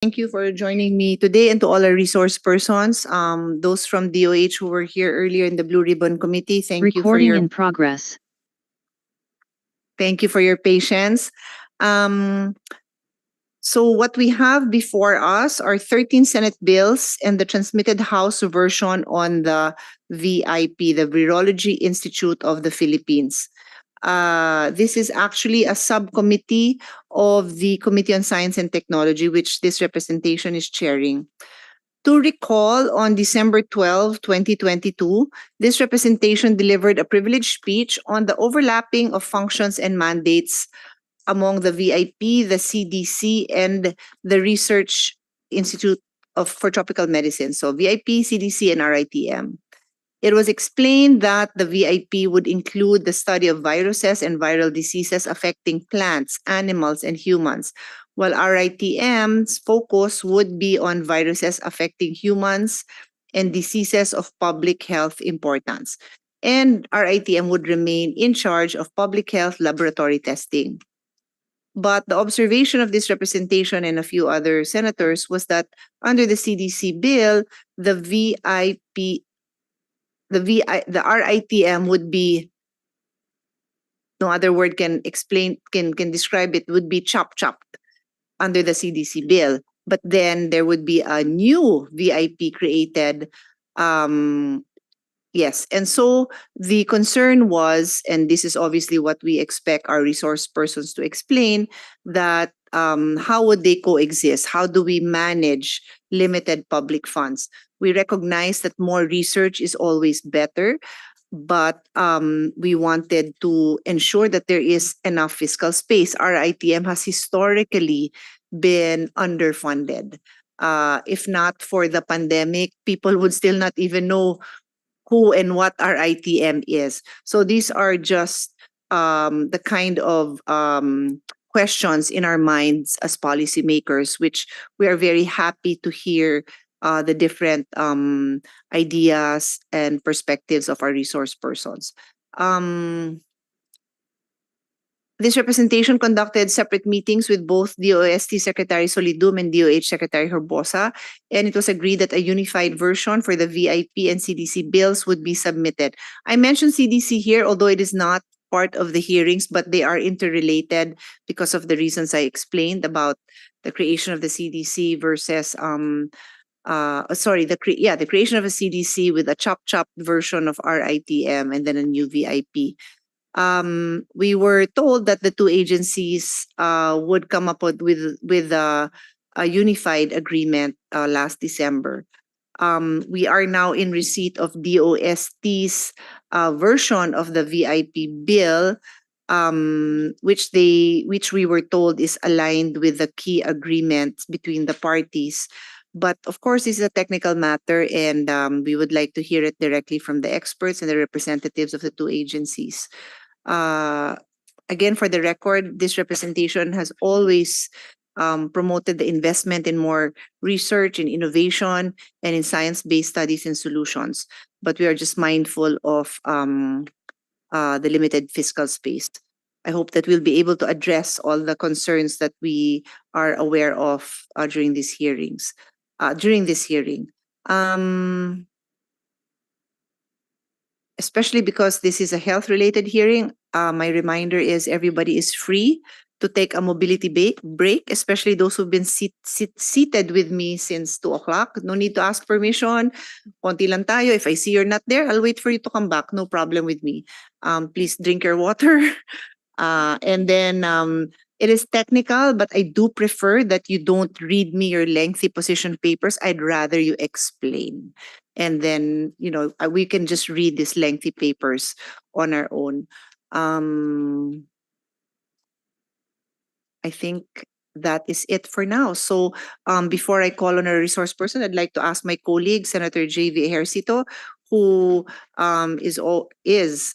Thank you for joining me today, and to all our resource persons, those from DOH who were here earlier in the Blue Ribbon Committee. Recording in progress. Thank you for your patience. Um, so what we have before us are 13 Senate bills and the transmitted House version on the VIP, the Virology Institute of the Philippines. This is actually a subcommittee of the Committee on Science and Technology, which this representation is chairing. To recall, on December 12, 2022, this representation delivered a privileged speech on the overlapping of functions and mandates among the VIP, the CDC, and the Research Institute for Tropical Medicine. So VIP, CDC, and RITM. It was explained that the VIP would include the study of viruses and viral diseases affecting plants, animals, and humans, while RITM's focus would be on viruses affecting humans and diseases of public health importance. And RITM would remain in charge of public health laboratory testing. But the observation of this representation and a few other senators was that under the CDC bill, the RITM would be, no other word can describe it, would be chopped under the CDC bill. But then there would be a new VIP created. Yes. And so the concern was, and this is obviously what we expect our resource persons to explain, that how would they coexist? How do we manage limited public funds? We recognize that more research is always better, but we wanted to ensure that there is enough fiscal space. Our ITM has historically been underfunded. If not for the pandemic, people would still not even know who and what our ITM is. So these are just the kind of questions in our minds as policymakers, which we are very happy to hear the different ideas and perspectives of our resource persons. This representation conducted separate meetings with both DOST Secretary Solidum and DOH Secretary Herbosa, and it was agreed that a unified version for the VIP and CDC bills would be submitted. I mentioned CDC here, although it is not part of the hearings, but they are interrelated because of the reasons I explained about the creation of the CDC versus the creation of a CDC with a chopped version of RITM and then a new VIP. We were told that the two agencies would come up with a unified agreement last December. We are now in receipt of DOST's version of the VIP bill, which we were told is aligned with the key agreements between the parties. But of course, this is a technical matter, and we would like to hear it directly from the experts and the representatives of the two agencies. Again, for the record, this representation has always promoted the investment in more research and innovation and in science-based studies and solutions. But we are just mindful of the limited fiscal space. I hope that we'll be able to address all the concerns that we are aware of during these hearings. During this hearing. Especially because this is a health-related hearing, my reminder is everybody is free to take a mobility break, especially those who've been seated with me since 2 o'clock. No need to ask permission. Konti lang tayo. If I see you're not there, I'll wait for you to come back. No problem with me. Please drink your water. And then it is technical, but I do prefer that you don't read me your lengthy position papers. I'd rather you explain. And then, we can just read these lengthy papers on our own. I think that is it for now. So before I call on a resource person, I'd like to ask my colleague, Senator J.V. Ejercito, who is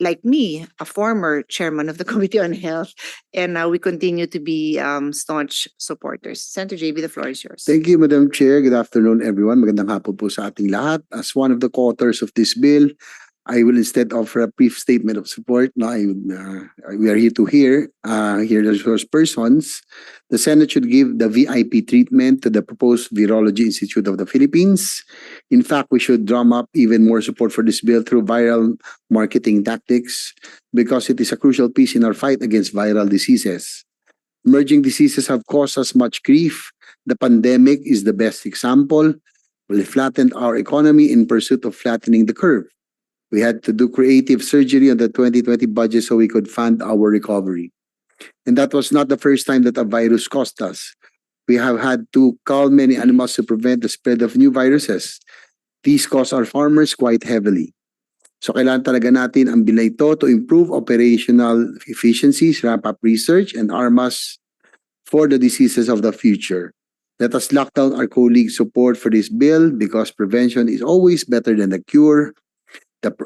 like me, a former chairman of the Committee on Health, and now we continue to be staunch supporters. Senator JB, the floor is yours. Thank you, Madam Chair. Good afternoon, everyone. Magandang hapon po sa ating lahat. As one of the co-authors of this bill, I will instead offer a brief statement of support. Now, we are here to hear the source persons. The Senate should give the VIP treatment to the proposed Virology Institute of the Philippines. In fact, we should drum up even more support for this bill through viral marketing tactics because it is a crucial piece in our fight against viral diseases. Emerging diseases have caused us much grief. The pandemic is the best example. We flattened our economy in pursuit of flattening the curve. We had to do creative surgery on the 2020 budget so we could fund our recovery. And that was not the first time that a virus cost us. We have had to cull many animals to prevent the spread of new viruses. These cost our farmers quite heavily. So kailangan talaga natin ang bill ito to improve operational efficiencies, ramp up research, and arm us for the diseases of the future. Let us lock down our colleagues' support for this bill because prevention is always better than the cure.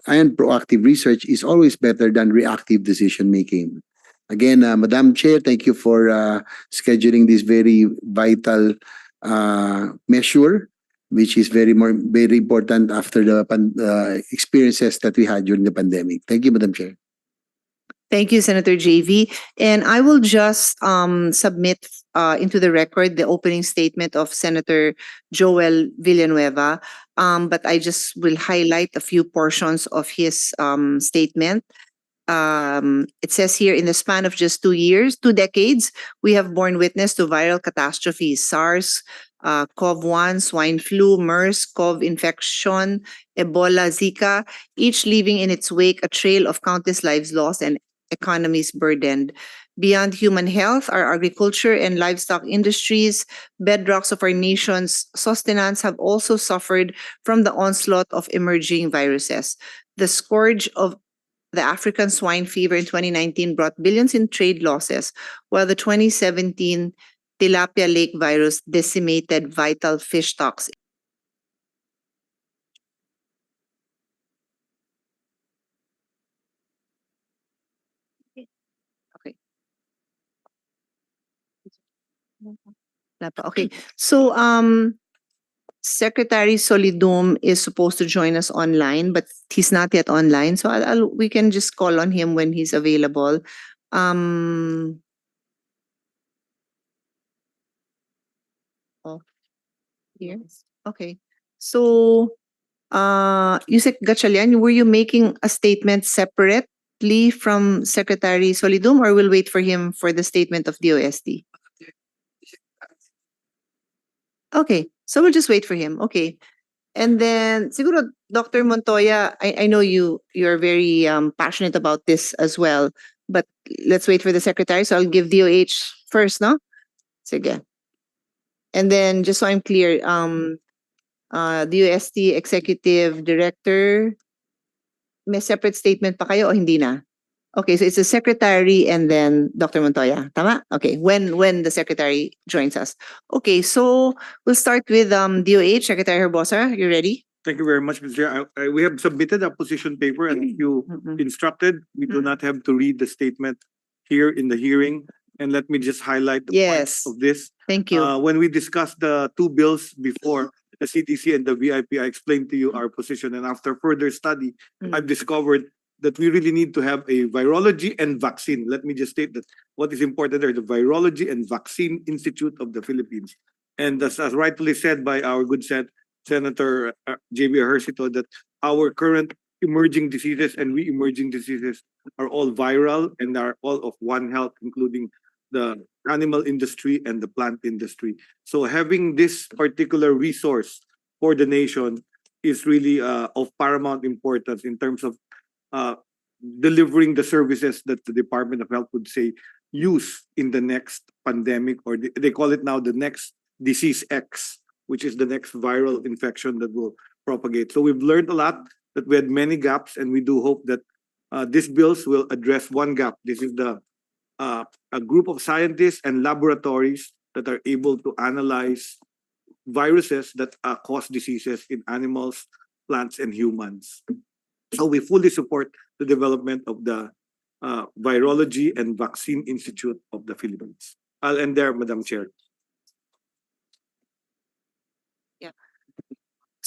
And proactive research is always better than reactive decision making. Again, Madam Chair, thank you for scheduling this very vital measure, which is very important after the experiences that we had during the pandemic. Thank you, Madam Chair. Thank you, Senator JV. And I will just submit into the record the opening statement of Senator Joel Villanueva. But I just will highlight a few portions of his statement. It says here, in the span of just 2 years, 2 decades, we have borne witness to viral catastrophes: SARS, CoV-1, swine flu, MERS, CoV infection, Ebola, Zika, each leaving in its wake a trail of countless lives lost and economies burdened. Beyond human health, our agriculture and livestock industries, bedrocks of our nation's sustenance, have also suffered from the onslaught of emerging viruses. The scourge of the African swine fever in 2019 brought billions in trade losses, while the 2017 tilapia lake virus decimated vital fish stocks. Okay. Okay. So Secretary Solidum is supposed to join us online, but he's not yet online. So we can just call on him when he's available. Here. Okay. So Yusek Gatchalian, were you making a statement separately from Secretary Solidum, or we'll wait for him for the statement of DOST? Okay, so we'll just wait for him. Okay. And then siguro Dr. Montoya, I know you're very passionate about this as well, but let's wait for the secretary. So I'll give DOH first, no? Sige. And then just so I'm clear, DOST Executive Director, may separate statement pa kayo o hindi na? Okay, so it's the secretary and then Dr. Montoya. Tama? Okay, when the secretary joins us. Okay, so we'll start with DOH, Secretary Herbosa. You ready? Thank you very much, Mr. Chair. We have submitted a position paper, and if you instructed, we do not have to read the statement here in the hearing. And let me just highlight the Yes. points of this. Thank you. When we discussed the 2 bills before, the CTC and the VIP, I explained to you our position. And after further study, I've discovered that we really need to have a virology and vaccine. Let me just state that what is important there, the Virology and Vaccine Institute of the Philippines. And as rightly said by our good Senator J.B. Ejercito, that our current emerging diseases and re-emerging diseases are all viral and are all of One Health, including the animal industry and the plant industry. So having this particular resource for the nation is really of paramount importance in terms of delivering the services that the Department of Health would say use in the next pandemic, or they call it now the next disease X, which is the next viral infection that will propagate. So we've learned a lot, that we had many gaps, and we do hope that these bills will address one gap. This is a group of scientists and laboratories that are able to analyze viruses that cause diseases in animals, plants, and humans. So we fully support the development of the Virology and Vaccine Institute of the Philippines. I'll end there, Madam Chair.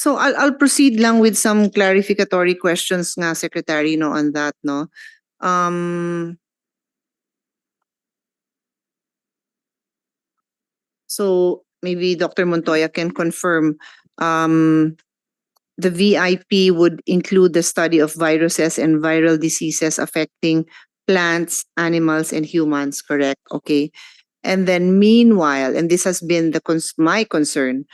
So I'll proceed lang with some clarificatory questions nga, Secretary, no, on that, no. So maybe Dr. Montoya can confirm the VIP would include the study of viruses and viral diseases affecting plants, animals, and humans, correct? Okay. And then meanwhile, and this has been my concern,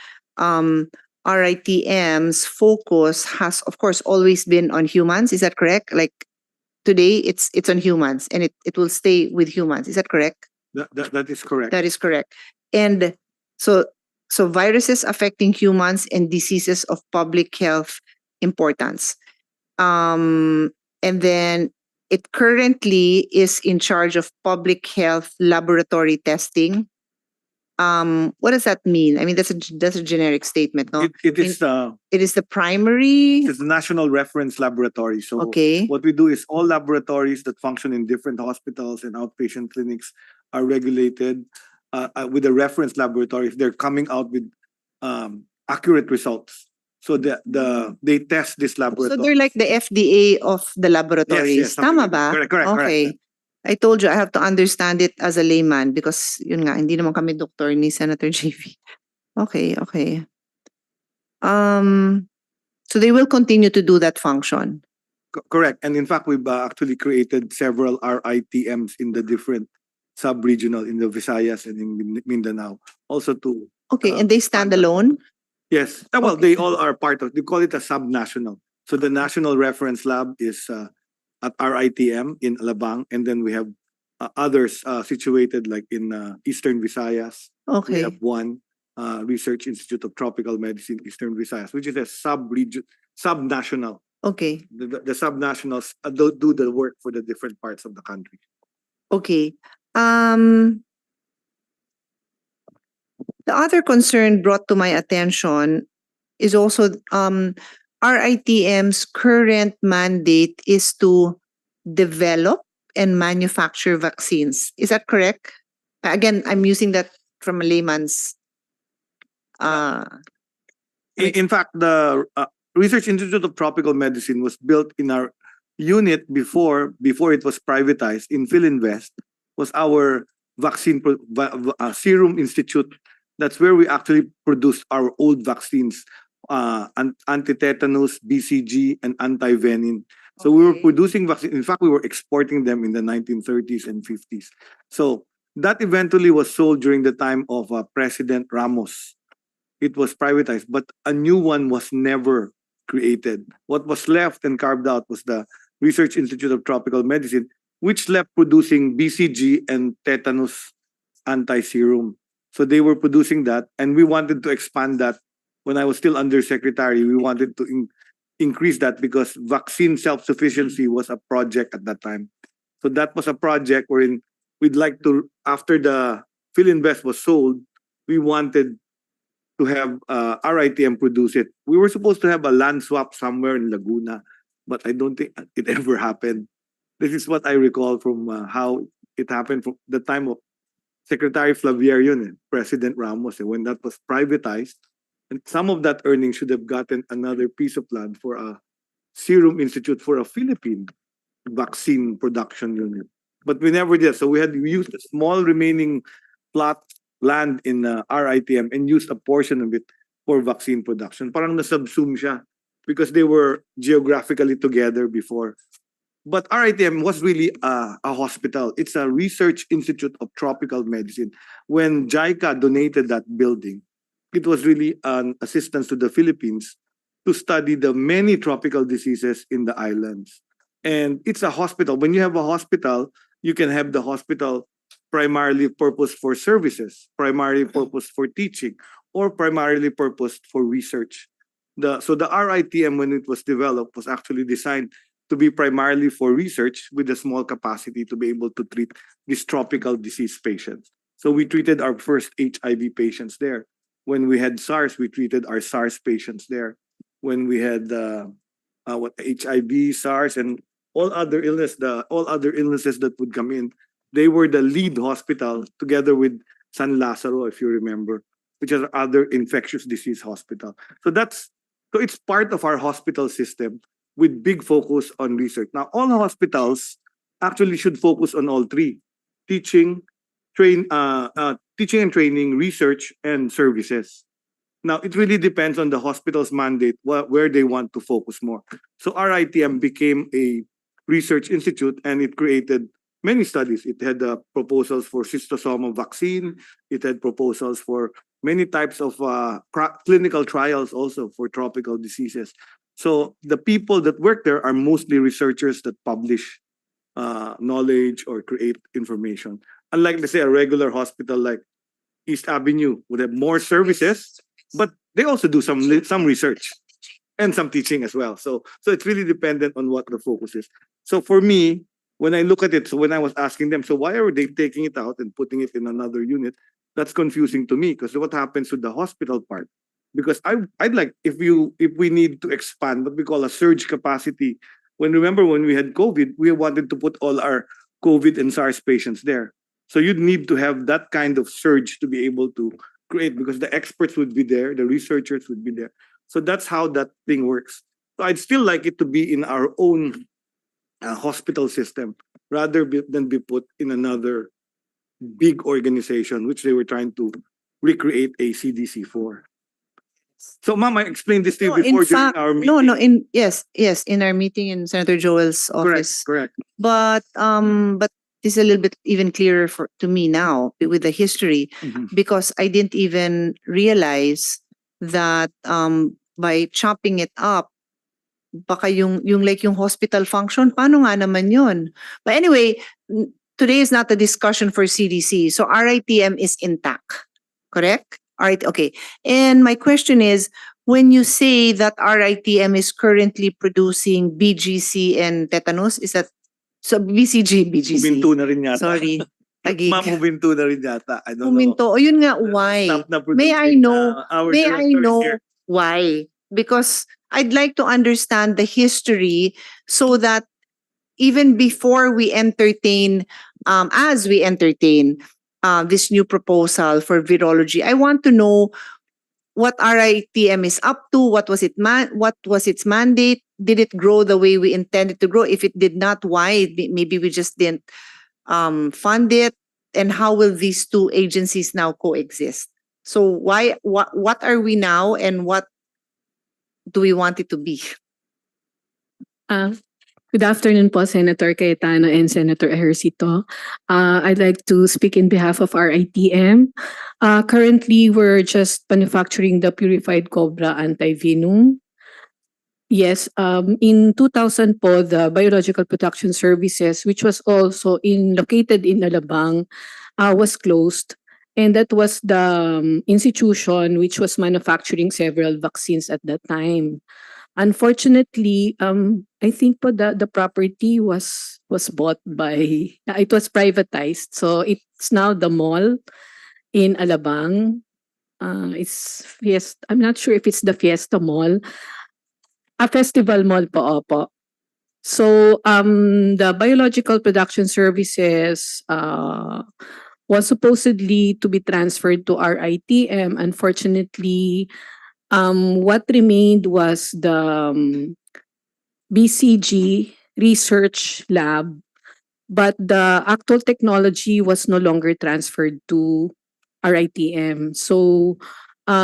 RITM's focus has, of course, always been on humans. Is that correct? Like today, it's on humans, and it will stay with humans. Is that correct? That is correct. That is correct. And so viruses affecting humans and diseases of public health importance. And then it currently is in charge of public health laboratory testing. What does that mean? I mean, that's a generic statement, no? It is It is the primary. it's the national reference laboratory. So Okay. what we do is all laboratories that function in different hospitals and outpatient clinics are regulated with a reference laboratory if they're coming out with accurate results. So they test this So laboratory. they're like the FDA of the laboratories. something Tama like that. ba? Correct. Okay. I told you I have to understand it as a layman because yun nga, hindi naman kami doktor ni Senator JV. Okay. So they will continue to do that function. Correct. And in fact, we've actually created several RITMs in the different sub-regional in the Visayas and in Mindanao. Also to Okay, and they stand alone? yes. Well, Okay. they all are part of. They call it a sub-national. So the national reference lab is at RITM in Alabang, and then we have others situated like in Eastern Visayas. We Okay. have one Research Institute of Tropical Medicine, Eastern Visayas, which is a sub-region, sub-national. Okay. The sub-nationals do the work for the different parts of the country. Okay. The other concern brought to my attention is also RITM's current mandate is to develop and manufacture vaccines. Is that correct? Again, I'm using that from a layman's. In fact, the Research Institute of Tropical Medicine was built in our unit before it was privatized in Philinvest, was our serum institute. That's where we actually produced our old vaccines, anti-tetanus, BCG, and anti-venin. So we were Okay. producing vaccines. In fact, we were exporting them in the 1930s and 50s. So that eventually was sold during the time of President Ramos. It was privatized, but a new one was never created. What was left and carved out was the Research Institute of Tropical Medicine, which left producing BCG and tetanus anti-serum. So they were producing that, and we wanted to expand that. When I was still undersecretary, we wanted to increase that because vaccine self-sufficiency was a project at that time. So that was a project wherein we'd like to, after the Philinvest was sold, we wanted to have RITM produce it. We were supposed to have a land swap somewhere in Laguna, but I don't think it ever happened. This is what I recall from how it happened from the time of Secretary Flavier yun, President Ramos, when that was privatized. And some of that earnings should have gotten another piece of land for a Serum Institute for a Philippine vaccine production unit. But we never did. So we used a small remaining plot land in RITM and used a portion of it for vaccine production. Parang nasubsume siya because they were geographically together before. But RITM was really a hospital. It's a Research Institute of Tropical Medicine. When JICA donated that building, it was really an assistance to the Philippines to study the many tropical diseases in the islands. And it's a hospital. When you have a hospital, you can have the hospital primarily purposed for services, primarily purposed for teaching, or primarily purposed for research. So the RITM, when it was developed, was actually designed to be primarily for research with a small capacity to be able to treat these tropical disease patients. So we treated our first HIV patients there. When we had SARS, we treated our SARS patients there. When we had HIV, SARS, and all other illnesses that would come in, they were the lead hospital together with San Lazaro, if you remember, which is other infectious disease hospital. So that's So it's part of our hospital system with big focus on research. Now, all hospitals actually should focus on all three: teaching, teaching and training, research, and services. Now, it really depends on the hospital's mandate where they want to focus more. So RITM became a research institute and it created many studies. It had proposals for schistosoma vaccine. It had proposals for many types of clinical trials also for tropical diseases. So the people that work there are mostly researchers that publish knowledge or create information. Unlike, let's say, a regular hospital like East Avenue would have more services, but they also do some research and some teaching as well. So it's really dependent on what the focus is. So for me, when I look at it, so when I was asking them, so why are they taking it out and putting it in another unit? That's confusing to me because what happens with the hospital part? Because I'd like if we need to expand what we call a surge capacity. Remember when we had COVID, we wanted to put all our COVID and SARS patients there. So you'd need to have that kind of surge to be able to create because the experts would be there, the researchers would be there. So that's how that thing works. So I'd still like it to be in our own hospital system rather than be put in another big organization, which they were trying to recreate a CDC for. So, Ma'am, I explained this to you No, in before during fact, our meeting. no, yes, in our meeting in Senator Joel's office. Correct. But this is a little bit even clearer to me now with the history Mhm. because I didn't even realize that by chopping it up, baka yung like yung hospital function, paano nga naman yun? But anyway, today is not a discussion for CDC. So RITM is intact, correct? All right, okay. And my question is, when you say that RITM is currently producing BGC and tetanus, is that so BCG, BGC? Huminto na rin yata. Sorry. Agig. Ma'am, huminto na rin yata. I don't know. Huminto. O yun nga, why? Stop na May I producing, know, our may I director is know here. why? Because I'd like to understand the history so that even before we entertain, as we entertain this new proposal for virology, I want to know what RITM is up to, what was its mandate, did it grow the way we intended to grow? If it did not, why? Maybe we just didn't fund it, and how will these two agencies now coexist? So what are we now, and what do we want it to be? Good afternoon po, Senator Cayetano and Senator Ejercito. I'd like to speak in behalf of our ITM. Currently, we're just manufacturing the purified cobra antivenom. Yes, in 2000 po, the Biological Production Services, which was also located in Alabang, was closed. And that was the institution which was manufacturing several vaccines at that time. Unfortunately, I think po the property was bought by, it was privatized. So it's now the mall in Alabang. It's Fiesta, I'm not sure if it's the Fiesta Mall. A festival mall po, opo. So the Biological Production Services was supposedly to be transferred to our ITM. Unfortunately, what remained was the BCG research lab, but the actual technology was no longer transferred to RITM. So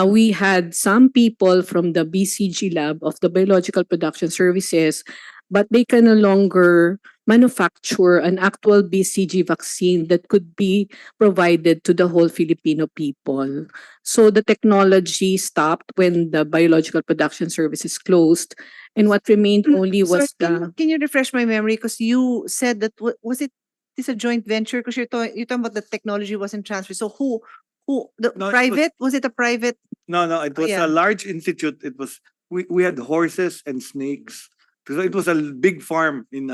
we had some people from the BCG lab of the Biological Production Services, but they can no longer manufacture an actual BCG vaccine that could be provided to the whole Filipino people. So the technology stopped when the Biological Production Services closed, and what remained only was Sorry, can you refresh my memory? Because you said that was it this a joint venture? Because you're talking about the technology wasn't transferred. So who the No, private? Was it a private? No, it was yeah. a large institute. It was we had horses and snakes. So it was a big farm in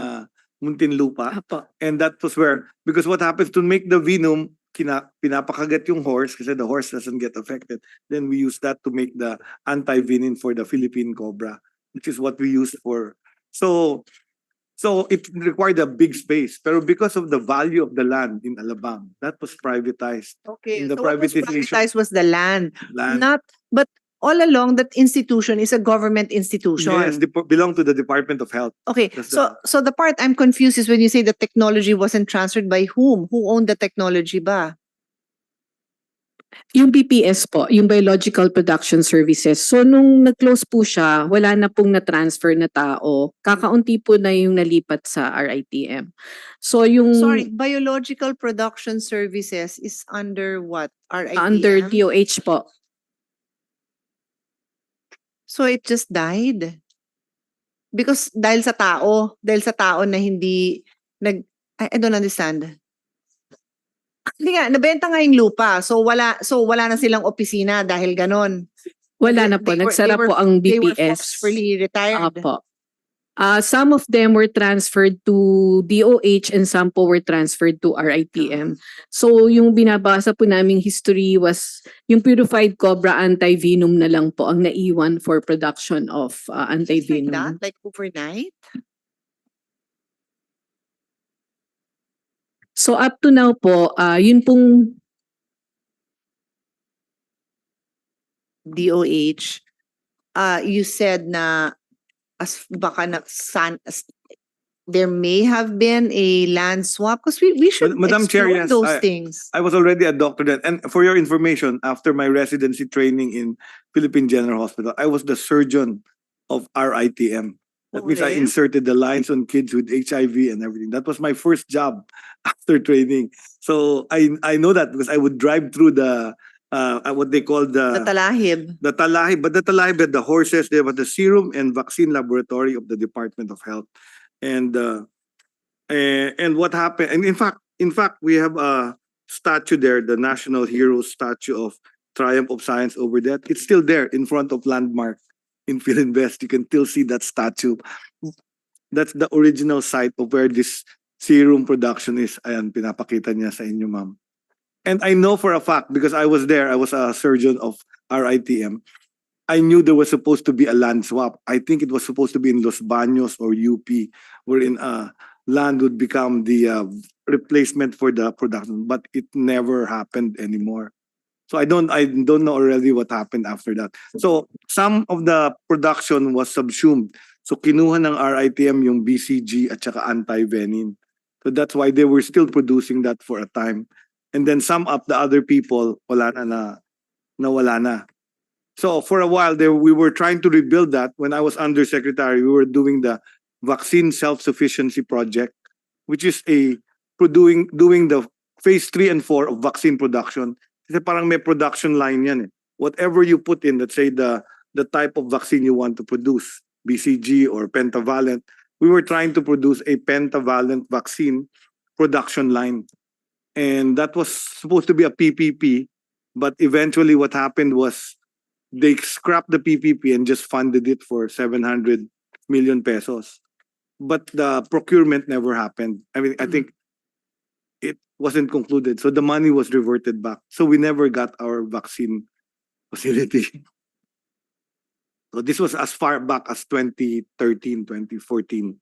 Muntinlupa. Apo. And that was where, because what happens to make the venom, pinapakagat yung horse kasi the horse doesn't get affected. Then we use that to make the anti-venom for the Philippine cobra, which is what we used for. So it required a big space. Pero because of the value of the land in Alabang, that was privatized. Okay, In the so what was privatization privatized was the land, land. not. But all along that institution is a government institution. Yes, belong to the Department of Health. Okay, That's so the part I'm confused is when you say the technology wasn't transferred by whom? Who owned the technology ba? Yung BPS po, yung Biological Production Services. So nung nag-close po siya, wala na pong na-transfer na tao. Kakaunti po na yung nalipat sa RITM. So yung Sorry, Biological Production Services is under what? RITM? under DOH po. So it just died? Because dahil sa tao na hindi I don't understand. Hindi nga, nabenta nga yung lupa. So wala na silang opisina dahil ganon. Wala na po, nagsara po ang They were BPS. forcefully retired. Apo. Some of them were transferred to DOH and some po were transferred to RITM. So yung binabasa po naming history was yung purified cobra anti-venom na lang po ang naiwan for production of Like anti-venom. that? Like overnight? So up to now po, yun pong DOH, you said na there may have been a land swap because we should Madam Chair, explore yes, those things. I was already a doctor then. And for your information, after my residency training in Philippine General Hospital, I was the surgeon of RITM. That means I Okay. inserted the lines on kids with HIV and everything. That was my first job after training. So I know that because I would drive through the what they call The talahib. the talahib, but the talahib had the horses, they had the serum and vaccine laboratory of the Department of Health. And what happened, and in fact, we have a statue there, the National Hero statue of Triumph of Science over there. It's still there in front of Landmark in Philinvest. You can still see that statue. That's the original site of where this serum production is. Ayan, pinapakita niya sa inyo, ma'am. And I know for a fact, because I was there, I was a surgeon of RITM, I knew there was supposed to be a land swap. I think it was supposed to be in Los Baños or UP, wherein land would become the replacement for the production, but it never happened anymore. So I don't know already what happened after that. So some of the production was subsumed. So kinuha ng RITM yung BCG at saka anti-venin. So that's why they were still producing that for a time. And then some of the other people, wala na nawala na. So for a while there, we were trying to rebuild that. When I was undersecretary, we were doing the vaccine self-sufficiency project, which is doing the phase 3 and 4 of vaccine production. Kasi parang may production line yan eh. Whatever you put in, let's say the type of vaccine you want to produce, BCG or pentavalent, we were trying to produce a pentavalent vaccine production line. And that was supposed to be a PPP, but eventually what happened was they scrapped the PPP and just funded it for 700 million pesos. But the procurement never happened. I mean, I think it wasn't concluded. So the money was reverted back. So we never got our vaccine facility. So this was as far back as 2013, 2014.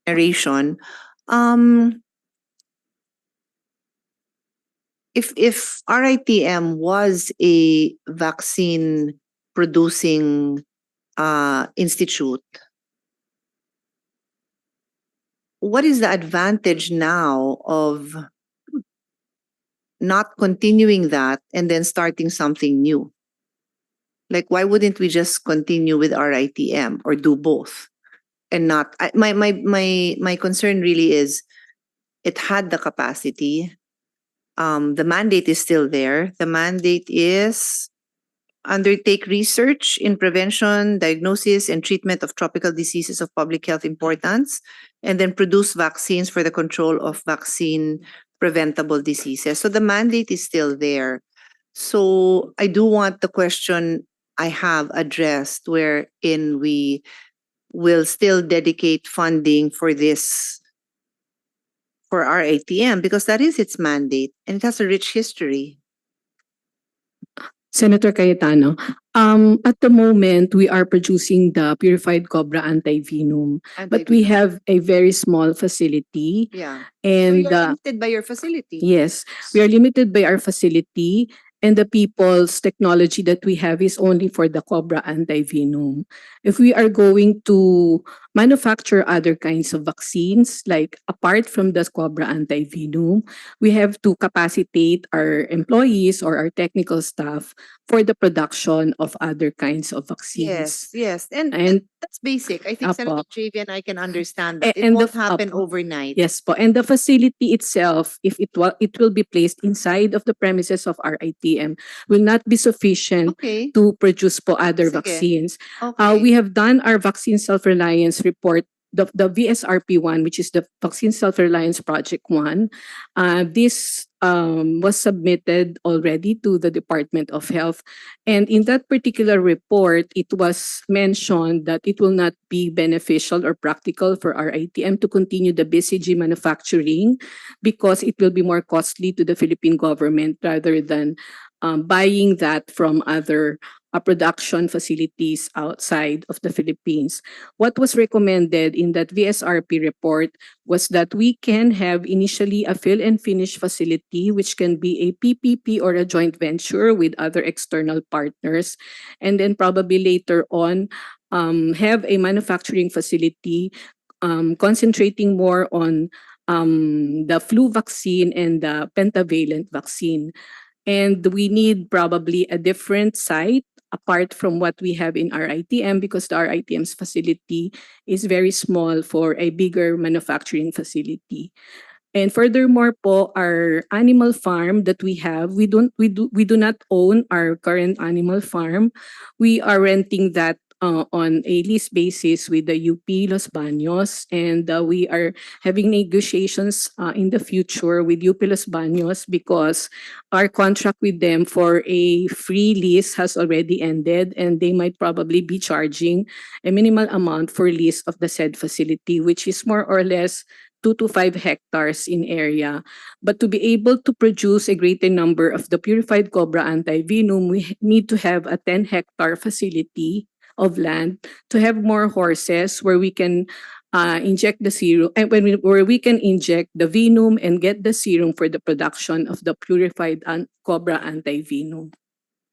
Generation. If RITM was a vaccine producing institute, what is the advantage now of not continuing that and then starting something new? Like, why wouldn't we just continue with RITM or do both? And not, my concern really is it had the capacity. The mandate is still there. The mandate is undertake research in prevention, diagnosis, and treatment of tropical diseases of public health importance, and then produce vaccines for the control of vaccine preventable diseases. So the mandate is still there. So I do want the question I have addressed, wherein we will still dedicate funding for this, for RITM, because that is its mandate and it has a rich history. Senator Cayetano, at the moment, we are producing the purified cobra antivenom, but we have a very small facility. Yeah. So And you're limited by your facility. yes, we are limited by our facility, and the people's technology that we have is only for the cobra antivenom. If we are going to manufacture other kinds of vaccines, like apart from the cobra antivenom, we have to capacitate our employees or our technical staff for the production of other kinds of vaccines. Yes, yes. And And that's basic. I think Apo. Senator JV and I can understand that. It And won't happen Apo. overnight. Yes po. And the facility itself, if it will be placed inside of the premises of our ITM, will not be sufficient Okay. to produce po other Sige. vaccines. Okay. We have done our vaccine self-reliance report, the VSRP1, which is the Vaccine Self-Reliance Project 1. This was submitted already to the Department of Health. And in that particular report, it was mentioned that it will not be beneficial or practical for our ITM to continue the BCG manufacturing because it will be more costly to the Philippine government rather than buying that from other production facilities outside of the Philippines. What was recommended in that VSRP report was that we can have initially a fill and finish facility, which can be a PPP or a joint venture with other external partners, and then probably later on have a manufacturing facility concentrating more on the flu vaccine and the pentavalent vaccine. And we need probably a different site apart from what we have in our ITM because our ITM's facility is very small for a bigger manufacturing facility. And furthermore po, our animal farm that we have, we do not own our current animal farm. We are renting that on a lease basis with the UP Los Baños, and we are having negotiations in the future with UP Los Baños because our contract with them for a free lease has already ended, and they might probably be charging a minimal amount for lease of the said facility, which is more or less 2 to 5 hectares in area. But to be able to produce a greater number of the purified cobra antivenom, we need to have a 10-hectare facility of land to have more horses where we can inject the serum and where we can inject the venom and get the serum for the production of the purified cobra antivenom.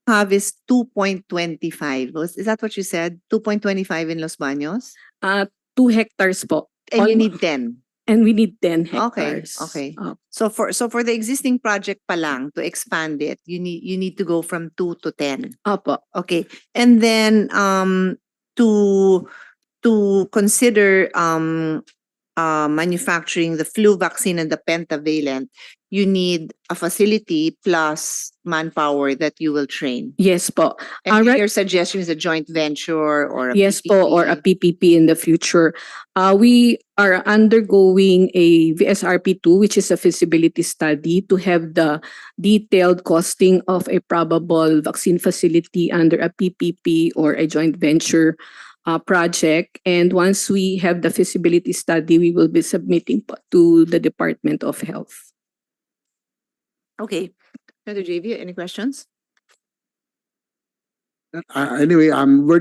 Have is 2.25. Is that what you said? 2.25 in Los Baños? 2 hectares po. And you need 10. And we need 10 Okay, hectares. okay. So for the existing project pa lang, to expand it, you need to go from 2 to 10. Opo. Okay. And then to consider manufacturing the flu vaccine and the pentavalent, you need a facility plus manpower that you will train. Yes po. And Alright. your suggestion is a joint venture or a Yes po, or a PPP? PPP in the future. We are undergoing a VSRP2, which is a feasibility study to have the detailed costing of a probable vaccine facility under a PPP or a joint venture project. And once we have the feasibility study, we will be submitting to the Department of Health. Okay. Senator JV, any questions? Anyway, where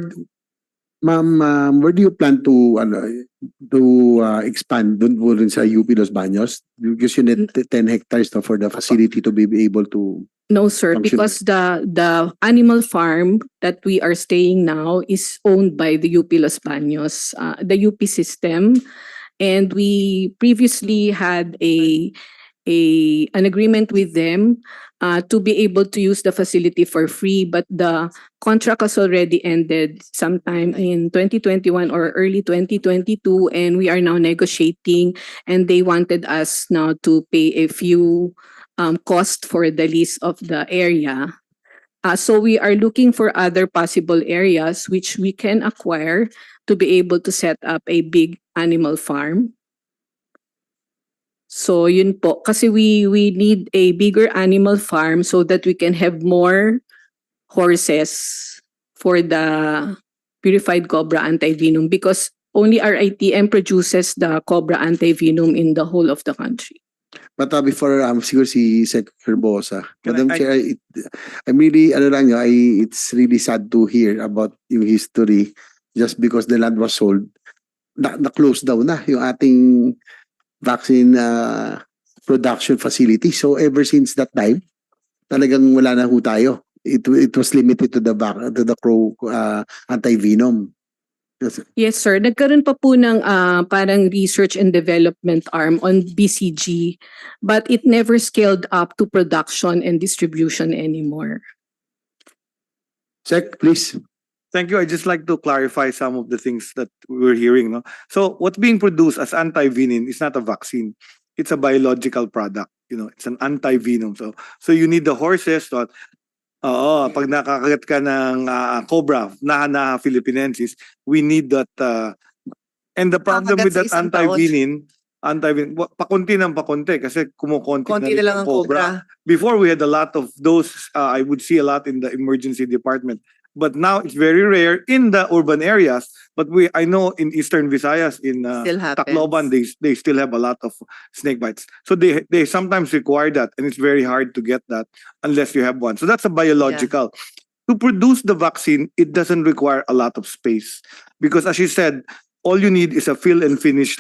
do you plan to expand dun po rin sa UP Los Baños? Because you need 10 hectares for the facility to be able to. No, sir, Function. because the animal farm that we are staying now is owned by the UP Los Baños, the UP system, and we previously had an agreement with them to be able to use the facility for free, but the contract has already ended sometime in 2021 or early 2022, and we are now negotiating, and they wanted us now to pay a few cost for the lease of the area. So we are looking for other possible areas which we can acquire to be able to set up a big animal farm. So yun po, kasi we need a bigger animal farm so that we can have more horses for the purified cobra antivenom because only our ITM produces the cobra antivenom in the whole of the country. But before siguro si Sec Herbosa, Can Madam I- Chair, I'm really it's really sad to hear about yung history just because the land was sold. Na-close down na yung ating vaccine production facility. So ever since that time, talagang wala na ho tayo. It was limited to the crow anti-venom. Yes, sir. Nagkaroon pa po ng parang research and development arm on BCG, but it never scaled up to production and distribution anymore. Sec, please. Thank you. I just like to clarify some of the things that we're hearing. No? So what's being produced as anti-venin is not a vaccine. It's a biological product. It's an anti-venom. So you need the horses. Pag nakakagat ka ng cobra, na Philippinensis, we need that. And the problem Nakakagat with sa that isang taon. anti-venin, pakunti ng pakunti kasi kumukonti Konti na rin lang ang cobra. Before we had a lot of those, I would see a lot in the emergency department. But now it's very rare in the urban areas. But I know in Eastern Visayas, in Still happens. Tacloban, they still have a lot of snake bites. So they sometimes require that, and it's very hard to get that unless you have one. So that's a biological. To produce the vaccine, it doesn't require a lot of space because, as you said, all you need is a fill and finish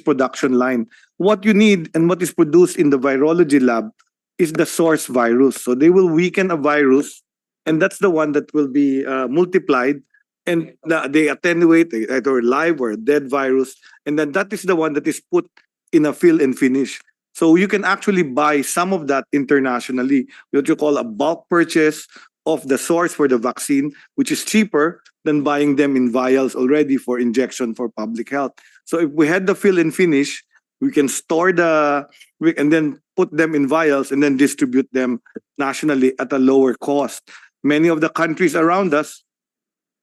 production line. What you need and what is produced in the virology lab is the source virus. So they will weaken a virus, and that's the one that will be multiplied, and they attenuate either a live or a dead virus, and then that is the one that is put in a fill and finish. So you can actually buy some of that internationally, what you call a bulk purchase of the source for the vaccine, which is cheaper than buying them in vials already for injection for public health. So if we had the fill and finish, we can store and then put them in vials and then distribute them nationally at a lower cost. Many of the countries around us,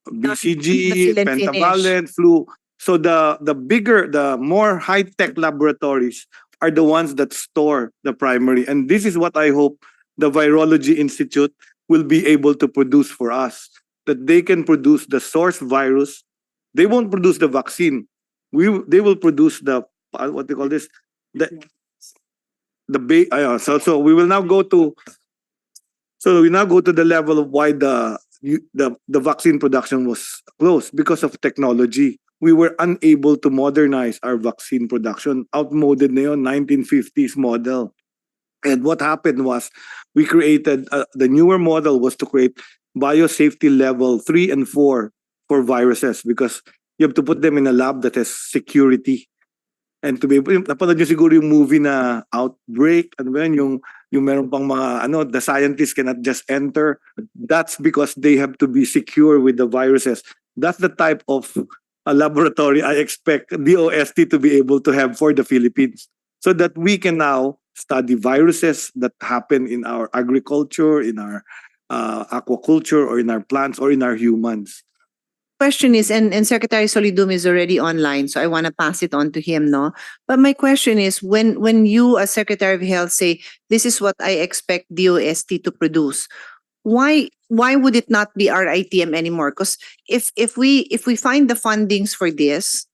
BCG, The fill and pentavalent, flu. So the more high-tech laboratories are the ones that store the primary. And this is what I hope the Virology Institute will be able to produce for us, that they can produce the source virus. They won't produce the vaccine. They will produce the, what they call this, so we will now go to, the level of why the vaccine production was closed because of technology. We were unable to modernize our vaccine production. Outmoded na yun, 1950s model. And what happened was we created, the newer model was to create biosafety level 3 and 4 for viruses because you have to put them in a lab that has security. And to be able, napanood nyo siguro yung movie na Outbreak, ano ba yun, yung meron pang mga, the scientists cannot just enter. That's because they have to be secure with the viruses. That's the type of a laboratory I expect DOST to be able to have for the Philippines, so that we can now study viruses that happen in our agriculture, in our aquaculture, or in our plants, or in our humans. Question is, and Secretary Solidum is already online, so I want to pass it on to him, no? But my question is, when you as Secretary of Health say, this is what I expect DOST to produce, why would it not be RITM anymore? Because if we find the fundings for this,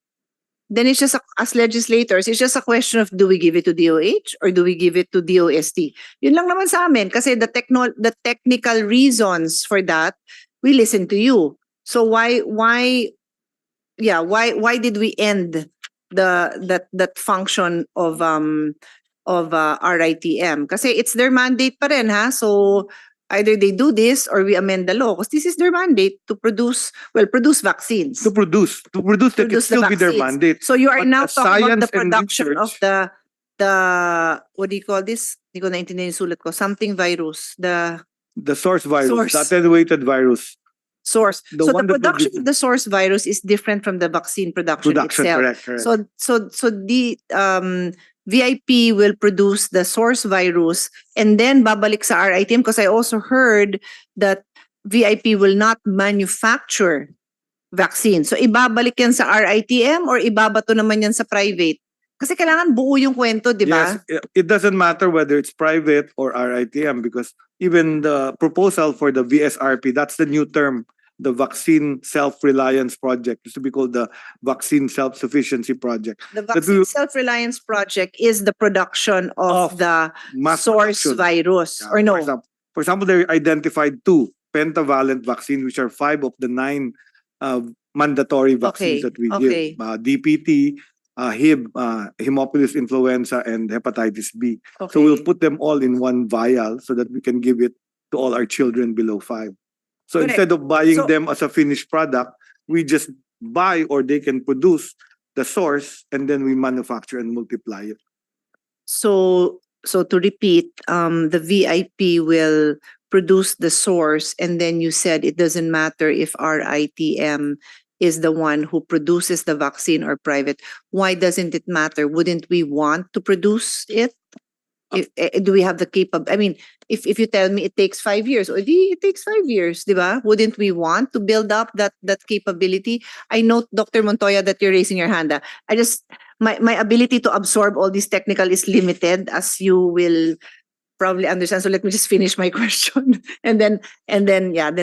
then it's just as legislators, it's just a question of, do we give it to DOH or do we give it to DOST? Yun lang naman sa amin kasi the technical reasons for that, we listen to you. So why did we end that function of RITM? Kasi it's their mandate pa rin, ha? So either they do this or we amend the law because this is their mandate to produce vaccines. To produce that can still be their vaccines. mandate. So you are But now the talking about the science and production of research- the what do you call this? Hindi ko naintindihan yung sulat ko. Something virus. The source virus, Source. the attenuated virus. source. The So one the that will production be- of the source virus is different from the vaccine production itself. Correct. So the VIP will produce the source virus and then babalik sa RITM because I also heard that VIP will not manufacture vaccine. So ibabalik yan sa RITM or ibabato naman yan sa private? Kasi kailangan buo yung kwento, di ba? Yes, it doesn't matter whether it's private or RITM because even the proposal for the VSRP, that's the new term the Vaccine Self-Reliance Project. It used to be called the Vaccine Self-Sufficiency Project. The That Vaccine we Self-Reliance Project is the production of Of the mass source production. virus, Yeah, or no? For example, they identified 2 pentavalent vaccines, which are 5 of the 9 mandatory vaccines Okay, that we okay. give. DPT, HIB, Haemophilus influenza, and hepatitis B. So we'll Okay. put them all in one vial so that we can give it to all our children below 5. So Correct. instead of buying So- them as a finished product, we just buy, or they can produce the source, and then we manufacture and multiply it. So to repeat, the VIP will produce the source, and then you said it doesn't matter if RITM is the one who produces the vaccine or private. Why doesn't it matter? Wouldn't we want to produce it? Do we have the capable? I mean, if you tell me it takes 5 years, or it takes 5 years, di ba? Wouldn't we want to build up that capability? I note, Dr. Montoya, that you're raising your hand. I just my ability to absorb all this technical is limited, as you will probably understand. So let me just finish my question, and then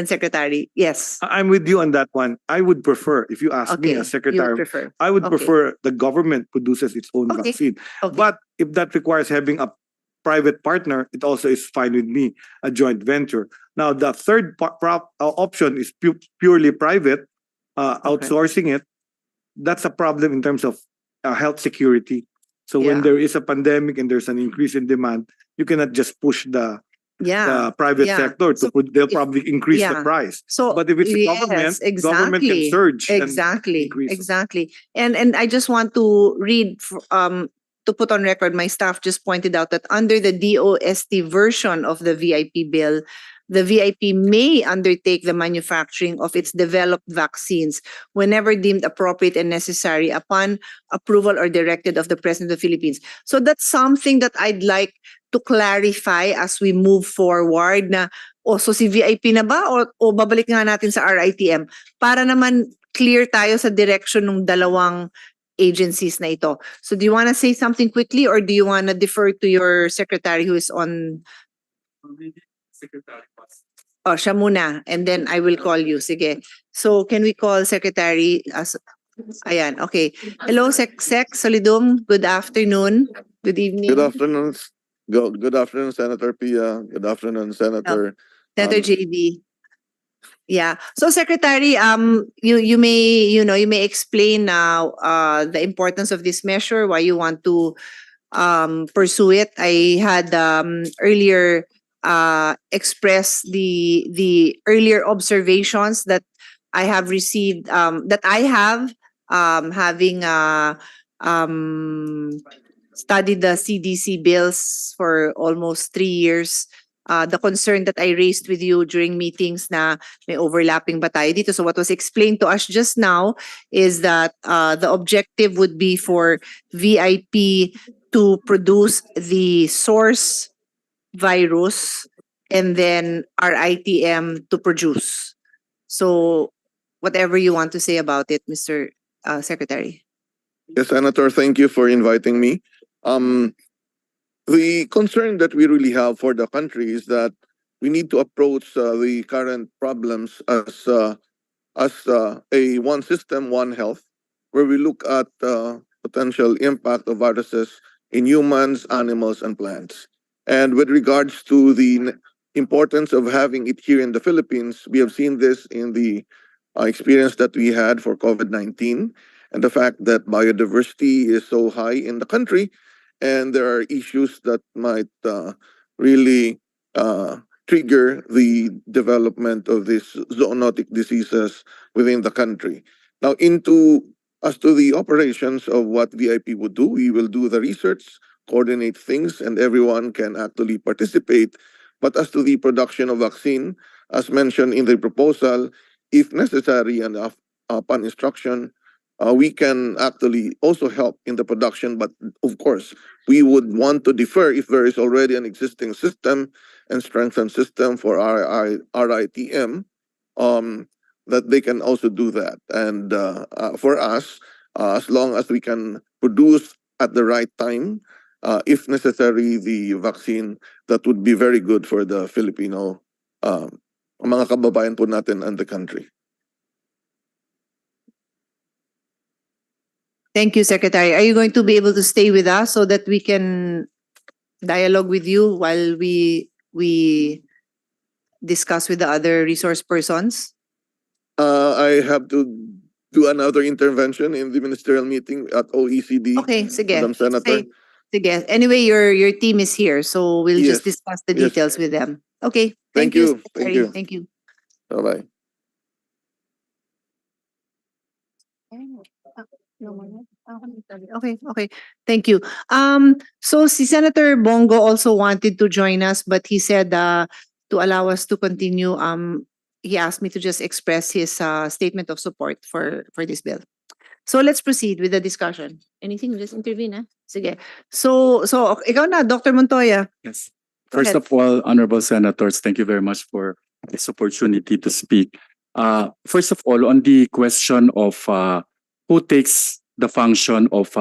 Secretary, yes. I'm with you on that one. I would prefer, if you ask me Okay, as you secretary, would prefer. I would Okay. prefer the government produces its own Okay. vaccine. Okay. But if that requires having a private partner, it also is fine with me, a joint venture. Now, the third option is purely private, outsourcing it. That's a problem in terms of health security. So when Yeah. there is a pandemic and there's an increase in demand, you cannot just push the private yeah. sector to So they'll if- probably increase the yeah. price. So But if it's the government, government can surge and exactly, increase it. exactly. And I just want to read to put on record, my staff just pointed out that under the DOST version of the VIP bill, the VIP may undertake the manufacturing of its developed vaccines whenever deemed appropriate and necessary upon approval or directed of the President of the Philippines. So that's something that I'd like to clarify as we move forward, na so si VIP na ba, o babalik nga natin sa RITM para naman clear tayo sa direction ng dalawang agencies na ito. So do you want to say something quickly, or do you want to defer to your secretary who is on? Oh, siya muna, and then I will call you. Sige. So can we call Secretary as ayan, okay. Hello, Sec Solidum. Good afternoon. Good evening. Good afternoon. Good afternoon, Senator Pia. Good afternoon, Senator. Senator JB. Yeah. So Secretary, you may explain now the importance of this measure, why you want to pursue it. I had earlier expressed the earlier observations that I have received, that I have having studied the CDC bills for almost 3 years. The concern that I raised with you during meetings na may overlapping ba tayo dito. So what was explained to us just now is that the objective would be for VIP to produce the source virus and then RITM to produce. So whatever you want to say about it, Mr. Secretary. Yes, Senator, thank you for inviting me. The concern that we really have for the country is that we need to approach the current problems as a one system, one health, where we look at potential impact of viruses in humans, animals, and plants. And with regards to the importance of having it here in the Philippines, we have seen this in the experience that we had for COVID-19, and the fact that biodiversity is so high in the country, and there are issues that might really trigger the development of these zoonotic diseases within the country. Now, as to the operations of what VIP would do, we will do the research, coordinate things, and everyone can actually participate. But as to the production of vaccine, as mentioned in the proposal, if necessary and upon instruction, we can actually also help in the production. But of course, we would want to defer if there is already an existing system and strengthened system for RITM, that they can also do that. And for us, as long as we can produce at the right time, if necessary, the vaccine, that would be very good for the Filipino mga kababayan po natin and the country. Thank you, Secretary. Are you going to be able to stay with us so that we can dialogue with you while we discuss with the other resource persons? I have to do another intervention in the ministerial meeting at OECD. Okay, sige. Madam Senator. Sige. Anyway, your team is here, so we'll just Yes. discuss the Yes. details with them. Okay. Thank you. Thank Secretary. you. Thank you. Bye-bye. Okay. Thank you. So si Senator Bongo also wanted to join us, but he said to allow us to continue, he asked me to just express his statement of support for this bill. So let's proceed with the discussion. Anything? Just intervene, eh? Sige. So ikaw na, Dr. Montoya. Yes. Go First ahead. of all, honorable senators, thank you very much for this opportunity to speak. First of all, on the question of who takes the function of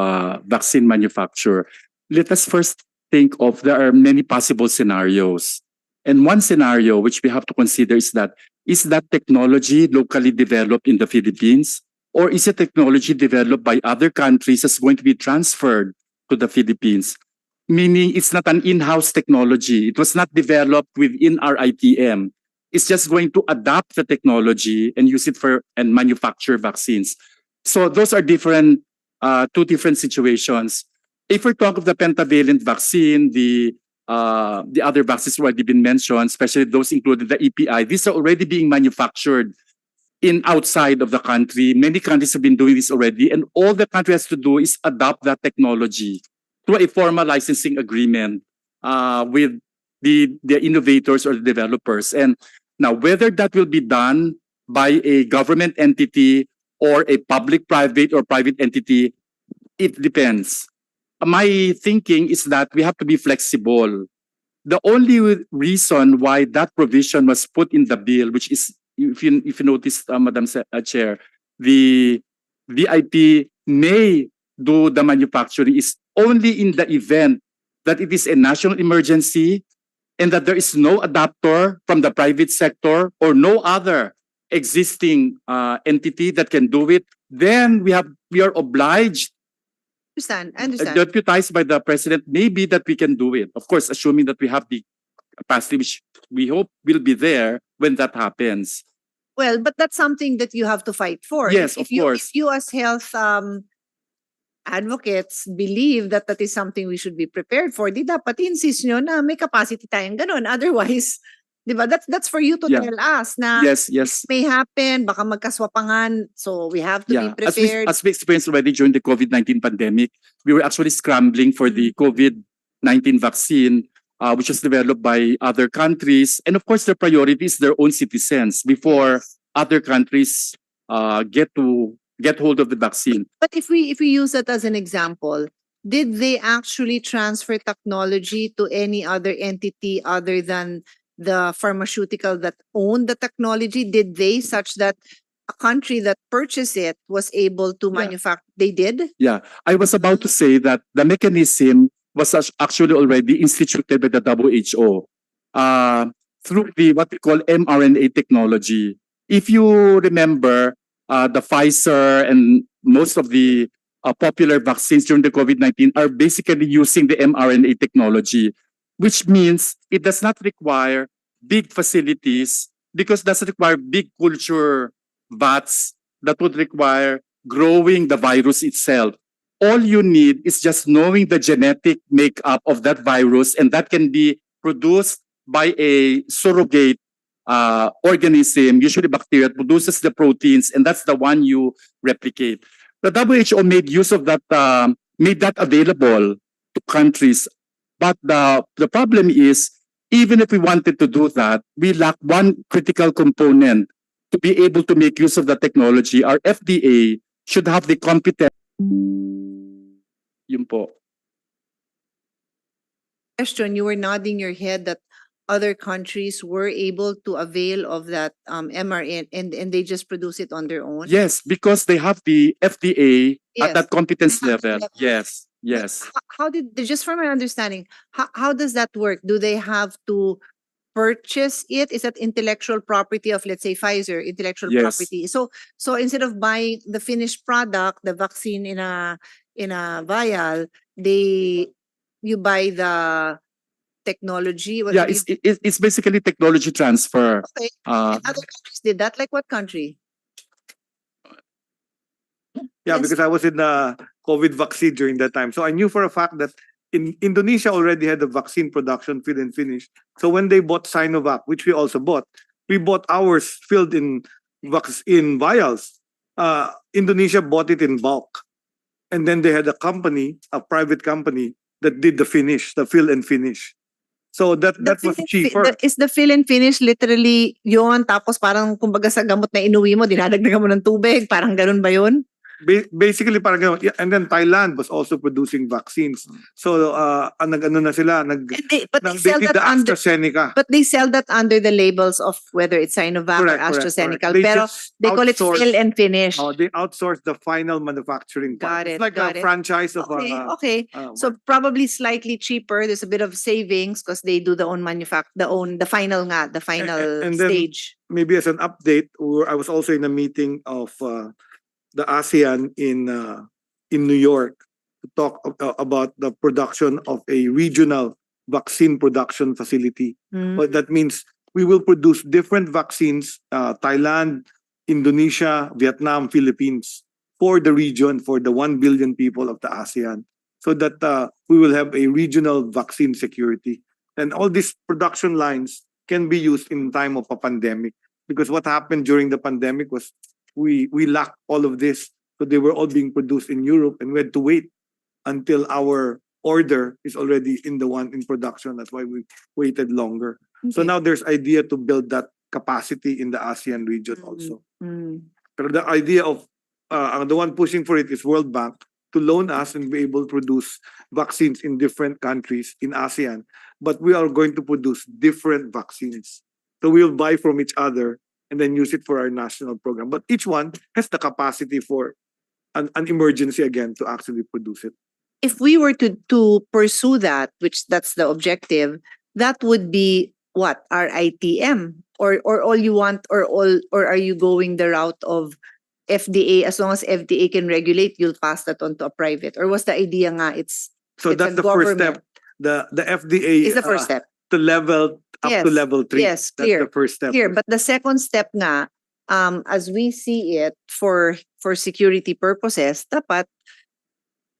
vaccine manufacturer, let us first think of there are many possible scenarios. And one scenario which we have to consider is that technology locally developed in the Philippines, or is it technology developed by other countries that's going to be transferred to the Philippines? Meaning it's not an in-house technology. It was not developed within our ITM. It's just going to adapt the technology and use it for and manufacture vaccines. So those are different, two different situations. If we talk of the pentavalent vaccine, the other vaccines already been mentioned, especially those including the EPI, these are already being manufactured in outside of the country. Many countries have been doing this already, and all the country has to do is adopt that technology to a formal licensing agreement with the innovators or the developers. And now, whether that will be done by a government entity or a public-private or private entity, it depends. My thinking is that we have to be flexible. The only reason why that provision was put in the bill, which is, if you notice, Madam Chair, the VIP may do the manufacturing is only in the event that it is a national emergency and that there is no adapter from the private sector or no other existing entity that can do it. Then we are obliged, I understand. deputized by the president, maybe that we can do it. Of course, assuming that we have the capacity, which we hope will be there when that happens. Well, but that's something that you have to fight for. Yes, If of course. If you as health advocates believe that that is something we should be prepared for, di dapat insist nyo na may capacity tayong ganun. Otherwise, di ba, that's for you to Yeah. tell us na Yes. may happen, baka magkaswapangan, so we have to be prepared. As we experienced already during the COVID-19 pandemic, we were actually scrambling for the COVID-19 vaccine, which was developed by other countries. And of course, their priority is their own citizens before other countries get hold of the vaccine. But if we use that as an example, did they actually transfer technology to any other entity other than the pharmaceutical that owned the technology? Did they, such that a country that purchased it was able to manufacture? They did? Yeah, I was about to say that the mechanism was actually already instituted by the WHO through the what we call mRNA technology. If you remember, the Pfizer and most of the popular vaccines during the COVID-19 are basically using the mRNA technology, which means it does not require big facilities because it doesn't require big culture vats that would require growing the virus itself. All you need is just knowing the genetic makeup of that virus, and that can be produced by a surrogate organism, usually bacteria, that produces the proteins, and that's the one you replicate. The WHO made use of that, made that available to countries. But the problem is, even if we wanted to do that, we lack one critical component to be able to make use of the technology. Our FDA should have the competence. Yun po. Question, you were nodding your head that other countries were able to avail of that mRNA and they just produce it on their own? Yes, because they have the FDA Yes. at that competence level. Level. Yes, yes. How did, just from my understanding, how does that work? Do they have to purchase it? Is that intellectual property of, let's say, Pfizer, intellectual Yes. property? So instead of buying the finished product, the vaccine in a vial, you buy the technology. Yeah, it's basically technology transfer. Okay. Uh, And other countries did that. Like what country? Yeah, Yes. because I was in the COVID vaccine during that time. So I knew for a fact that in Indonesia already had the vaccine production fill and finish. So when they bought Sinovac, which we also bought, we bought ours filled in vials. Indonesia bought it in bulk. And then they had a company, a private company, that did the finish, the fill and finish. So that was cheaper. Is the fill and finish literally yon, tapos parang kumbaga sa gamot na inuwi mo, dinadagdagan mo ng tubig, parang ganun ba yun? Basically parang ganun. Yeah, and then Thailand was also producing vaccines. So nag-ano na sila, But they sell did that the under, AstraZeneca. but they sell that under the labels of whether it's Sinovac or AstraZeneca. Pero just they call it outsource- fill and finish. They outsource the final manufacturing part. Got it, It's like got a it. franchise of Okay. So probably slightly cheaper. There's a bit of savings because they do the own the final and then- stage. maybe as an update, I was also in a meeting of the ASEAN in New York to talk about the production of a regional vaccine production facility. Mm. But that means we will produce different vaccines, Thailand, Indonesia, Vietnam, Philippines, for the region, for the 1 billion people of the ASEAN, so that we will have a regional vaccine security. And all these production lines can be used in time of a pandemic. Because what happened during the pandemic was we lacked all of this. So they were all being produced in Europe, and we had to wait until our order is already in the one in production. That's why we waited longer. So Okay. now there's idea to build that capacity in the ASEAN region also. Mm. But the idea of the one pushing for it is World Bank to loan us and be able to produce vaccines in different countries in ASEAN. But we are going to produce different vaccines. So we'll buy from each other and then use it for our national program. But each one has the capacity for an emergency again to actually produce it. If we were to pursue that, which that's the objective, that would be what, RITM, or all you want, or are you going the route of FDA? As long as FDA can regulate, you'll pass that on to a private, or was the idea nga So It's that's a the first government. step. The FDA is the first step? to level up Yes, to level 3. yes, That's clear, the first step. Here, but the second step nga, as we see it, for security purposes, dapat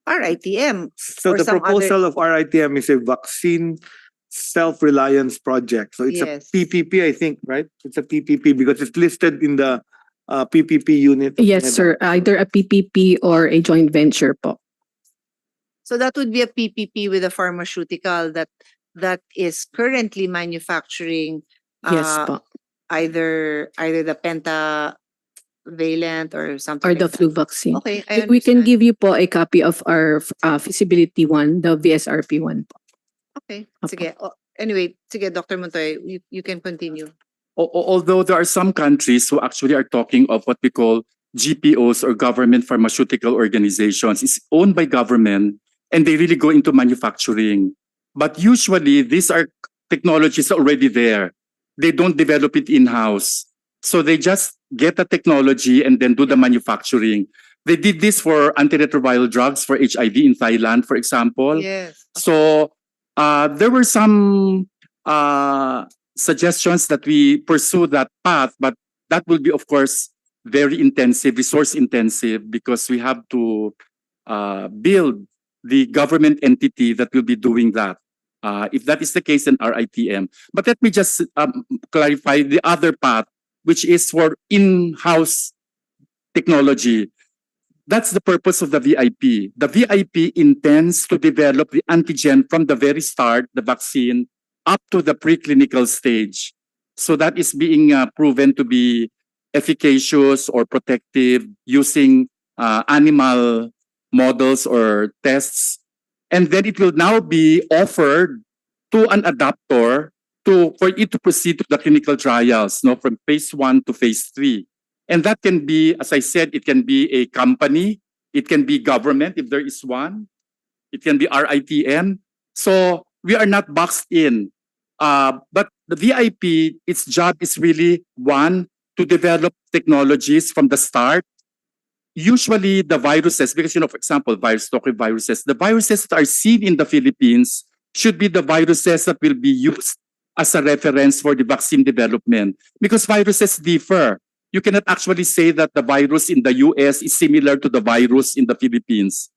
RITM. So or the some proposal of RITM is a vaccine self-reliance project. So it's Yes. a PPP, I think, right? It's a PPP because it's listed in the PPP unit. of Yes, NEDA. sir. Either a PPP or a joint venture po. So that would be a PPP with a pharmaceutical that is currently manufacturing Yes po. either the pentavalent or something Or like the that. flu vaccine. Okay, I We can understand. give you po a copy of our feasibility one, the VSRP one po. Okay, Opo. sige. Anyway, sige, Dr. Montoy, you can continue. Although there are some countries who actually are talking of what we call GPOs, or government pharmaceutical organizations. It's owned by government and they really go into manufacturing. But usually these are technologies already there. They don't develop it in-house. So they just get the technology and then do the manufacturing. They did this for antiretroviral drugs for HIV in Thailand, for example. Yes. So there were some suggestions that we pursue that path, but that will be, of course, very intensive, resource intensive, because we have to build the government entity that will be doing that. If that is the case, then RITM. But let me just clarify the other path, which is for in-house technology. That's the purpose of the VIP. The VIP intends to develop the antigen from the very start, the vaccine, up to the preclinical stage. So that is being proven to be efficacious or protective using animal models or tests. And then it will now be offered to an adapter for it to proceed to the clinical trials, from phase 1 to phase 3. And that can be, as I said, it can be a company, it can be government if there is one, it can be RITM. So we are not boxed in. But the VIP, its job is really one, to develop technologies from the start. Usually the viruses, because for example, viruses, the viruses that are seen in the Philippines should be the viruses that will be used as a reference for the vaccine development. Because viruses differ. You cannot actually say that the virus in the US is similar to the virus in the Philippines.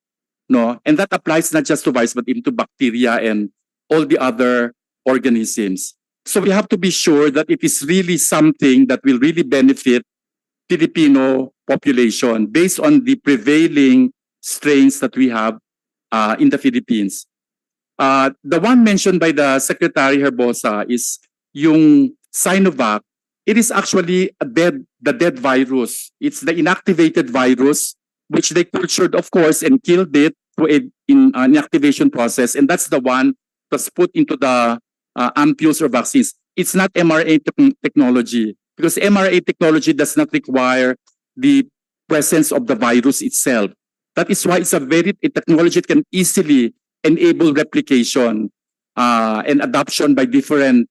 No, and that applies not just to virus but into bacteria and all the other organisms. So we have to be sure that it is really something that will really benefit Filipino population based on the prevailing strains that we have in the Philippines. The one mentioned by the Secretary Herbosa is yung Sinovac. It is actually the dead virus. It's the inactivated virus which they cultured, of course, and killed it through an inactivation process. And that's the one that's put into the ampules or vaccines. It's not mRNA technology because mRNA technology does not require the presence of the virus itself. That is why it's a technology that can easily enable replication and adoption by different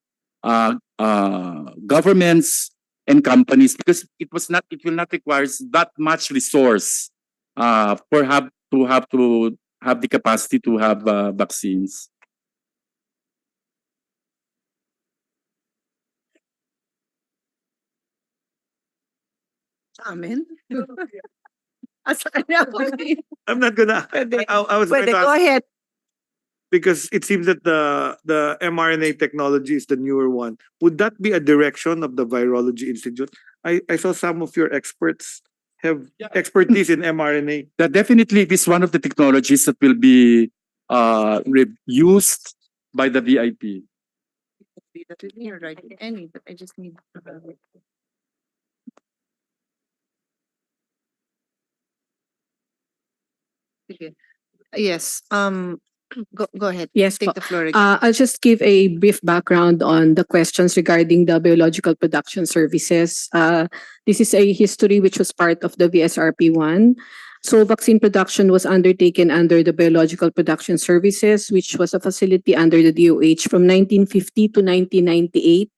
governments and companies because it will not require that much resource to have the capacity to have vaccines. Amen. Asa ka na? I'm not gonna. I was going Pwede, to go ask, ahead. because it seems that the mRNA technology is the newer one. Would that be a direction of the Virology Institute? I saw some of your experts have expertise in mRNA. That definitely is one of the technologies that will be used by the VIP. Any, but I just need. Okay. Yes. Go ahead. Yes Take po. the floor again. I'll just give a brief background on the questions regarding the biological production services. This is a history which was part of the VSRP1. So vaccine production was undertaken under the Biological Production Services, which was a facility under the DOH from 1950 to 1998.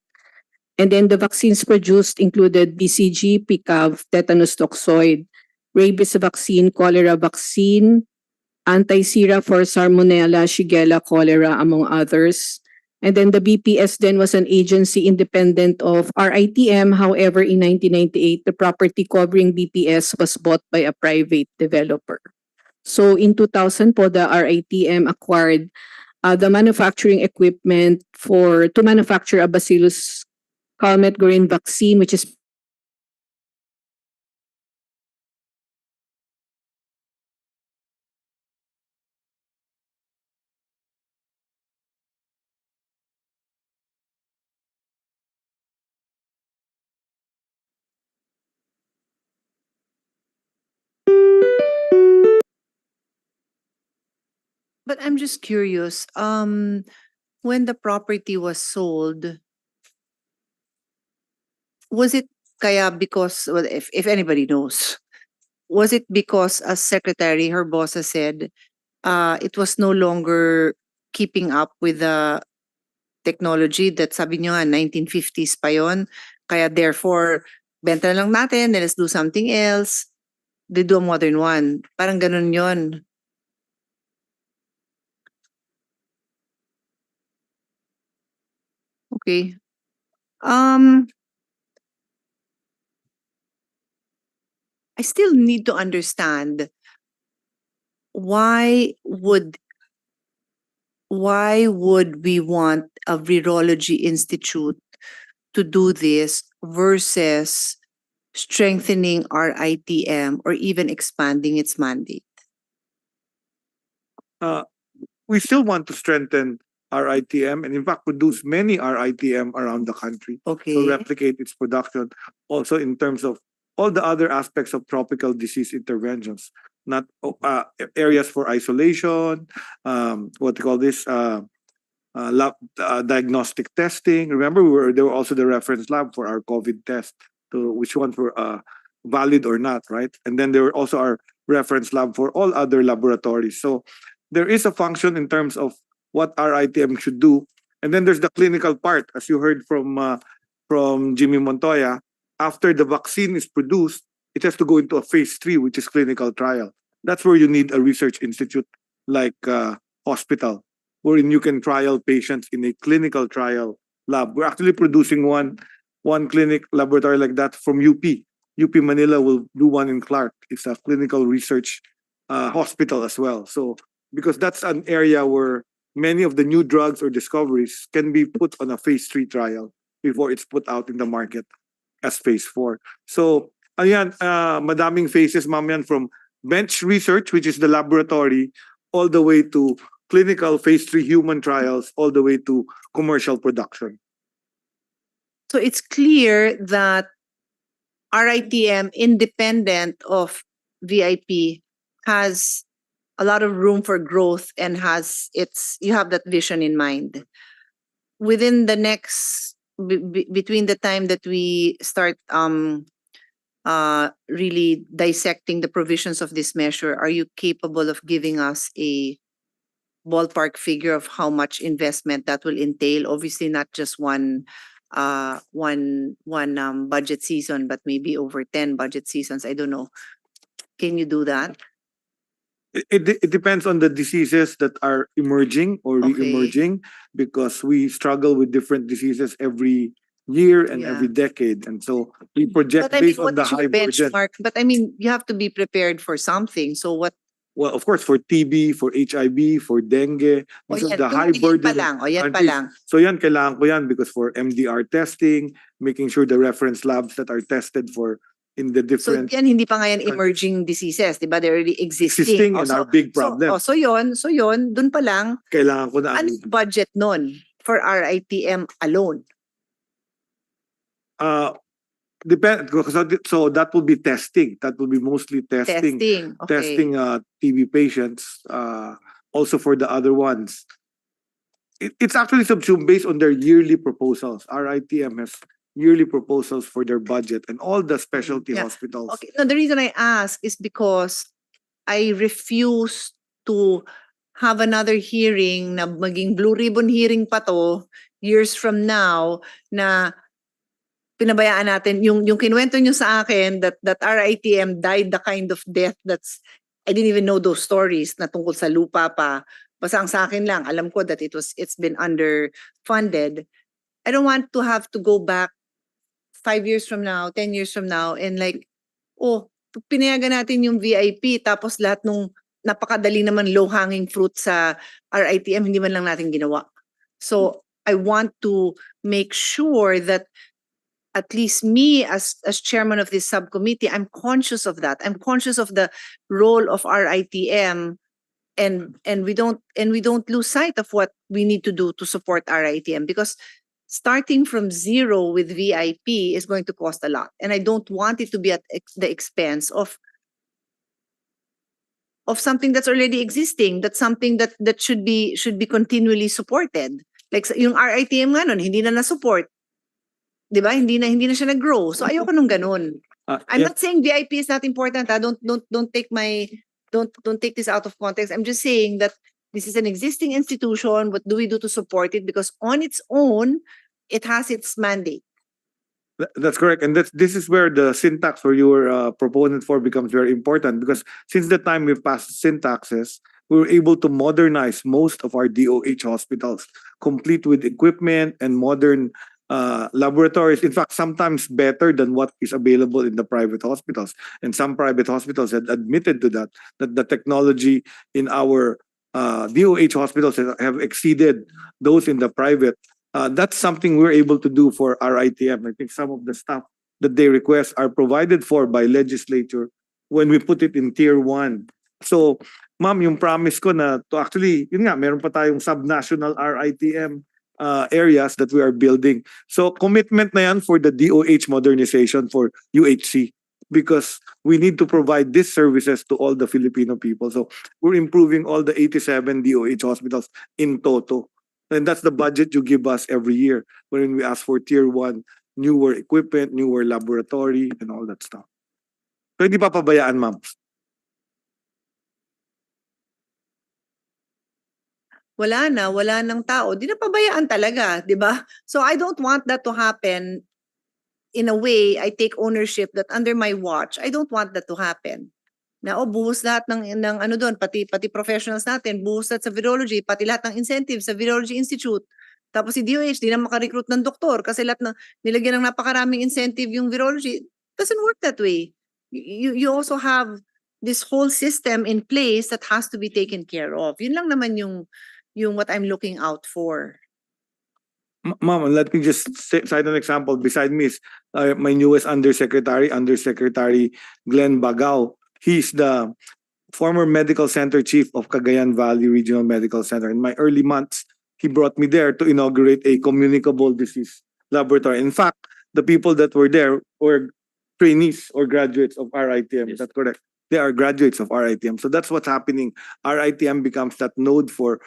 And then the vaccines produced included BCG, PCAV, tetanus toxoid, rabies vaccine, cholera vaccine, anti-sera for Salmonella, Shigella, cholera, among others. And then the BPS then was an agency independent of RITM. However, in 1998, the property covering BPS was bought by a private developer. So in 2000 po, the RITM acquired the manufacturing equipment to manufacture a Bacillus calmette-guerin vaccine, which is But I'm just curious. When the property was sold, was it kaya because, well, if anybody knows, was it because, as Secretary Herbosa said, it was no longer keeping up with the technology that sabi nyo nga 1950s pa yon, kaya therefore benta na lang natin, then let's do something else, they do a modern one, parang ganun yon. Okay. I still need to understand why would we want a virology institute to do this versus strengthening our ITM or even expanding its mandate? We still want to strengthen our ITM and in fact produce many RITM around the country. Okay. To replicate its production also in terms of all the other aspects of tropical disease interventions, not areas for isolation, what they call this, lab, diagnostic testing. Remember, there were also the reference lab for our COVID test, to which ones were valid or not, right? And then there were also our reference lab for all other laboratories. So there is a function in terms of what our ITM should do, And then there's the clinical part, as you heard from Jimmy Montoya. After the vaccine is produced, it has to go into a phase 3, which is clinical trial. That's where you need a research institute like hospital, wherein you can trial patients in a clinical trial lab. We're actually producing one clinic laboratory like that from UP. UP Manila will do one in Clark. It's a clinical research hospital as well. So because that's an area where many of the new drugs or discoveries can be put on a phase 3 trial before it's put out in the market as phase 4. So ayan, madaming phases, ma'am, yan, from bench research, which is the laboratory, all the way to clinical phase 3 human trials, all the way to commercial production. So it's clear that RITM, independent of VIP, has a lot of room for growth and you have that vision in mind. Within the next, between the time that we start really dissecting the provisions of this measure, are you capable of giving us a ballpark figure of how much investment that will entail? Obviously, not just one budget season, but maybe over 10 budget seasons. I don't know. Can you do that? It depends on the diseases that are emerging or Okay. re-emerging, because we struggle with different diseases every year and Yeah. every decade. And so we project But I mean, based on what the is your high burden. benchmark? But I mean, you have to be prepared for something. So what? Well, of course, for TB, for HIV, for dengue, O these are yan, the high yan pa burden lang. O yan pa countries. lang. So yan, kailangan ko yan because for MDR testing, making sure the reference labs that are tested for in the So different yan, hindi pa nga yan emerging diseases, di ba? They're already existing. existing and Oh, our big problem. So yun, dun pa lang, Kailangan ko na ano yung budget nun for RITM alone? Depend, so that will be testing. That will be mostly testing. Okay. Testing TB patients, also for the other ones. It's actually subsumed based on their yearly proposals. RITM has yearly proposals for their budget and all the specialty Yeah. hospitals. Okay. No, the reason I ask is because I refuse to have another hearing na maging blue ribbon hearing pa to years from now na pinabayaan natin yung kinuwento nyo sa akin that RITM died the kind of death that's I didn't even know those stories na tungkol sa lupa pa. Basta ang sa akin lang, alam ko that it's been underfunded. I don't want to have to go back 5 years from now, 10 years from now, and like, pinayagan natin yung VIP, tapos lahat nung napakadali naman low-hanging fruit sa RITM, hindi man lang natin ginawa. So, I want to make sure that at least me as chairman of this subcommittee, I'm conscious of that. I'm conscious of the role of RITM, and we don't lose sight of what we need to do to support RITM, because starting from zero with VIP is going to cost a lot. And I don't want it to be at the expense of something that's already existing. That's something that should be continually supported. Like yung RITM nga nun, hindi na na-support. Di ba? Hindi na siya nag-grow. So ayoko nung ganun. I'm not saying VIP is not important. Don't take this out of context. I'm just saying that this is an existing institution. What do we do to support it? Because on its own, it has its mandate. That's correct. And this is where the syntax where you were a proponent for becomes very important, because since the time we've passed syntaxes, we were able to modernize most of our DOH hospitals, complete with equipment and modern laboratories. In fact, sometimes better than what is available in the private hospitals. And some private hospitals had admitted to that the technology in our DOH hospitals have exceeded those in the private. That's something we're able to do for RITM. I think some of the stuff that they request are provided for by legislature when we put it in tier 1. So, ma'am, yung promise ko na to actually, yun nga, meron pa tayong sub-national RITM areas that we are building. So, commitment na yan for the DOH modernization for UHC, because we need to provide these services to all the Filipino people. So, we're improving all the 87 DOH hospitals in toto. And that's the budget you give us every year when we ask for tier 1, newer equipment, newer laboratory, and all that stuff. So hindi papabayaan, ma'am. wala ng tao, di na pabayaan talaga, di ba? So I don't want that to happen. In a way, I take ownership that under my watch, I don't want that to happen. Na buhos lahat ng ano doon, pati professionals natin, buhos lahat sa virology, pati lahat ng incentives sa Virology Institute. Tapos si DOH, di na makarecruit ng doktor kasi lahat ng nilagyan ng napakaraming incentive yung virology. Doesn't work that way. You also have this whole system in place that has to be taken care of. Yun lang naman yung what I'm looking out for. Ma'am, let me just cite an example. Beside me is my newest undersecretary Glenn Bagao. He's the former medical center chief of Cagayan Valley Regional Medical Center. In my early months, he brought me there to inaugurate a communicable disease laboratory. In fact, the people that were there were trainees or graduates of RITM. Yes. That's correct. They are graduates of RITM. So that's what's happening. RITM becomes that node for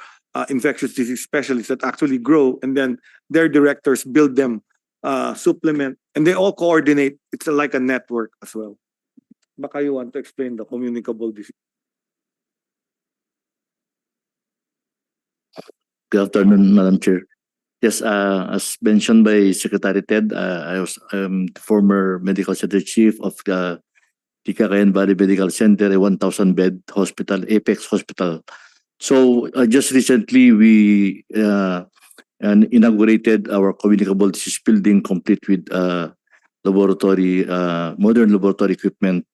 infectious disease specialists that actually grow, and then their directors build them, supplement, and they all coordinate. It's like a network as well. Baka you want to explain the communicable disease? Good afternoon, Madam Chair. Yes, as mentioned by Secretary Ted, I was the former medical center chief of the Cagayan Valley Medical Center, a 1,000-bed hospital, Apex Hospital. So just recently, we inaugurated our communicable disease building, complete with laboratory, modern laboratory equipment,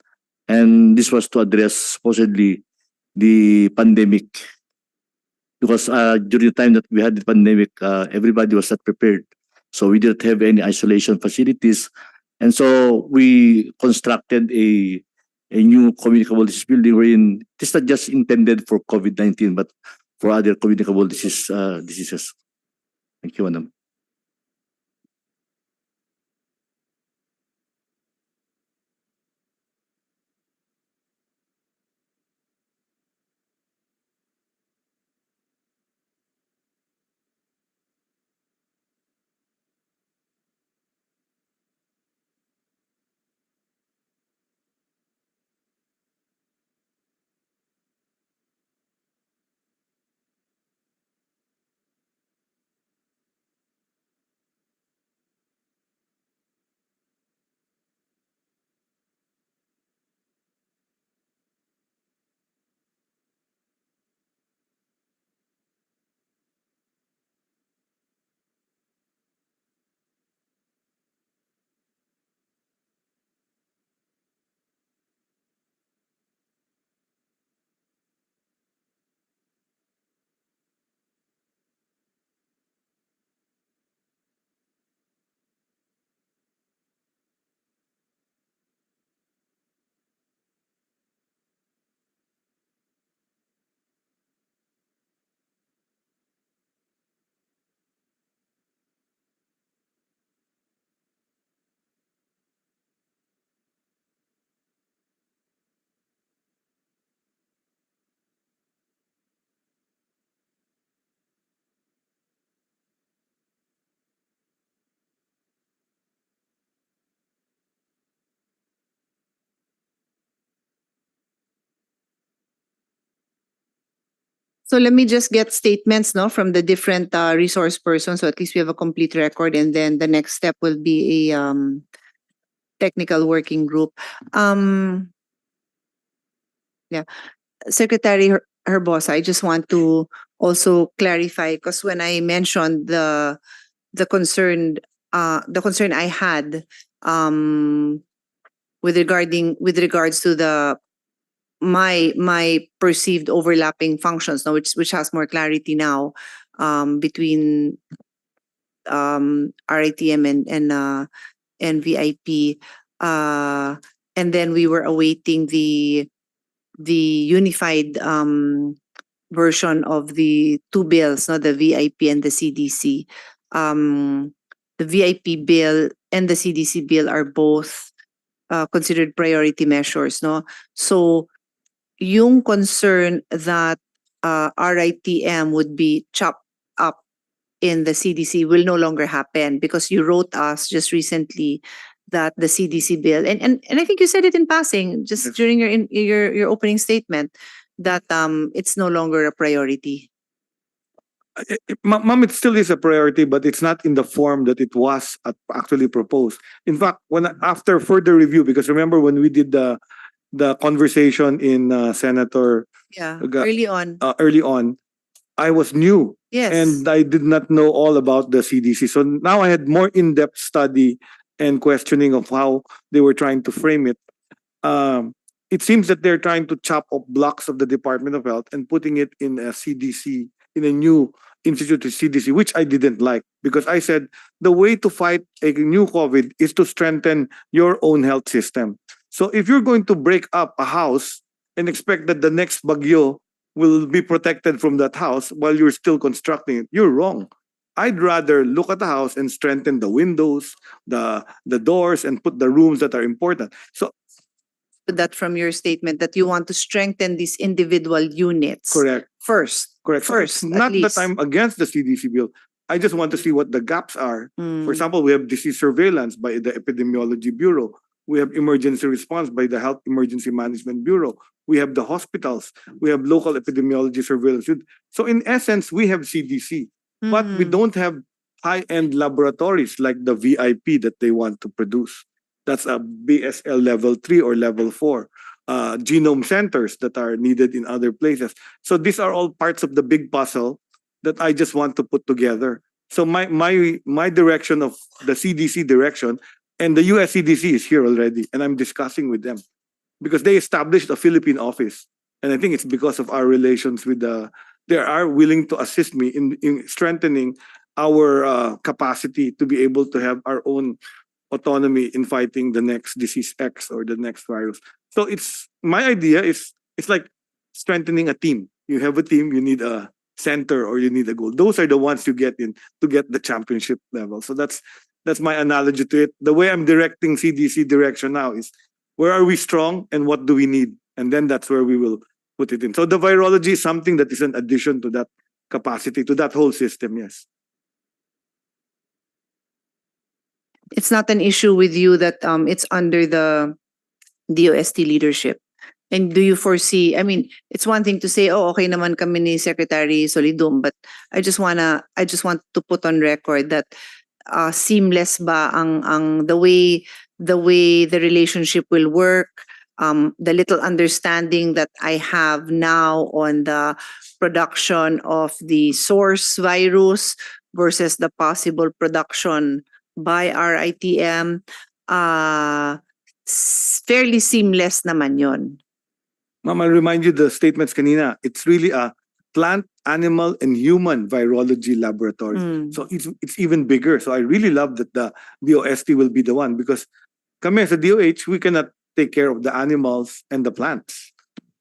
and this was to address supposedly the pandemic. Because during the time that we had the pandemic, everybody was not prepared. So we didn't have any isolation facilities. And so we constructed a new communicable disease building wherein it is not just intended for COVID-19, but for other communicable diseases. Thank you, Madam. So let me just get statements from the different resource persons, so at least we have a complete record, and then the next step will be a technical working group. Secretary Herbosa, I just want to also clarify, because when I mentioned the concern I had with regards to the my perceived overlapping functions, which has more clarity now between RITM and VIP, and then we were awaiting the unified version of the two bills, the VIP and the CDC. The VIP bill and the CDC bill are both considered priority measures, no? So yung concern that RITM would be chopped up in the CDC will no longer happen, because you wrote us just recently that the CDC bill, and I think you said it in passing just Yes. during your opening statement, that it's no longer a priority. Ma'am, it still is a priority, but it's not in the form that it was actually proposed. In fact, after further review, because remember when we did the conversation in Senator Yeah, Ga- early on. early on, I was new Yes. and I did not know all about the CDC. So now I had more in-depth study and questioning of how they were trying to frame it. It seems that they're trying to chop up blocks of the Department of Health and putting it in a CDC, in a new institute to CDC, which I didn't like because I said the way to fight a new COVID is to strengthen your own health system. So if you're going to break up a house and expect that the next bagyo will be protected from that house while you're still constructing it, you're wrong. I'd rather look at the house and strengthen the windows, the doors, and put the rooms that are important. So That from your statement that you want to strengthen these individual units correct. first. Correct. So First, it's at not least. that I'm against the CDC bill. I just want to see what the gaps are. Mm. For example, we have disease surveillance by the Epidemiology Bureau. We have emergency response by the Health Emergency Management Bureau. We have the hospitals. We have local epidemiology surveillance. So in essence, we have CDC, but we Mm. don't have high-end laboratories like the VIP that they want to produce. That's a BSL level 3 or level 4. Genome centers that are needed in other places. So these are all parts of the big puzzle that I just want to put together. So my direction of the CDC direction and the US CDC is here already, and I'm discussing with them because they established a Philippine office, and I think it's because of our relations with the. They are willing to assist me in strengthening our capacity to be able to have our own autonomy in fighting the next disease X or the next virus. So it's my idea is it's like strengthening a team. You have a team, you need a center or you need a goal. Those are the ones you get in to get the championship level. So that's my analogy to it. The way I'm directing CDC direction now is where are we strong and what do we need? And then that's where we will put it in. So the virology is something that is an addition to that capacity, to that whole system, yes. It's not an issue with you that it's under the DOST leadership. And do you foresee, I mean, it's one thing to say, oh, okay naman kami ni Secretary Solidum, but I just want to put on record that seamless ba ang the way the relationship will work, the little understanding that I have now on the production of the source virus versus the possible production by our ITM, fairly seamless naman yon. Ma'am, I'll remind you the statements kanina. It's really a plant, animal, and human virology laboratory. Mm. So it's even bigger. So I really love that the DOST will be the one because kami sa DOH, we cannot take care of the animals and the plants.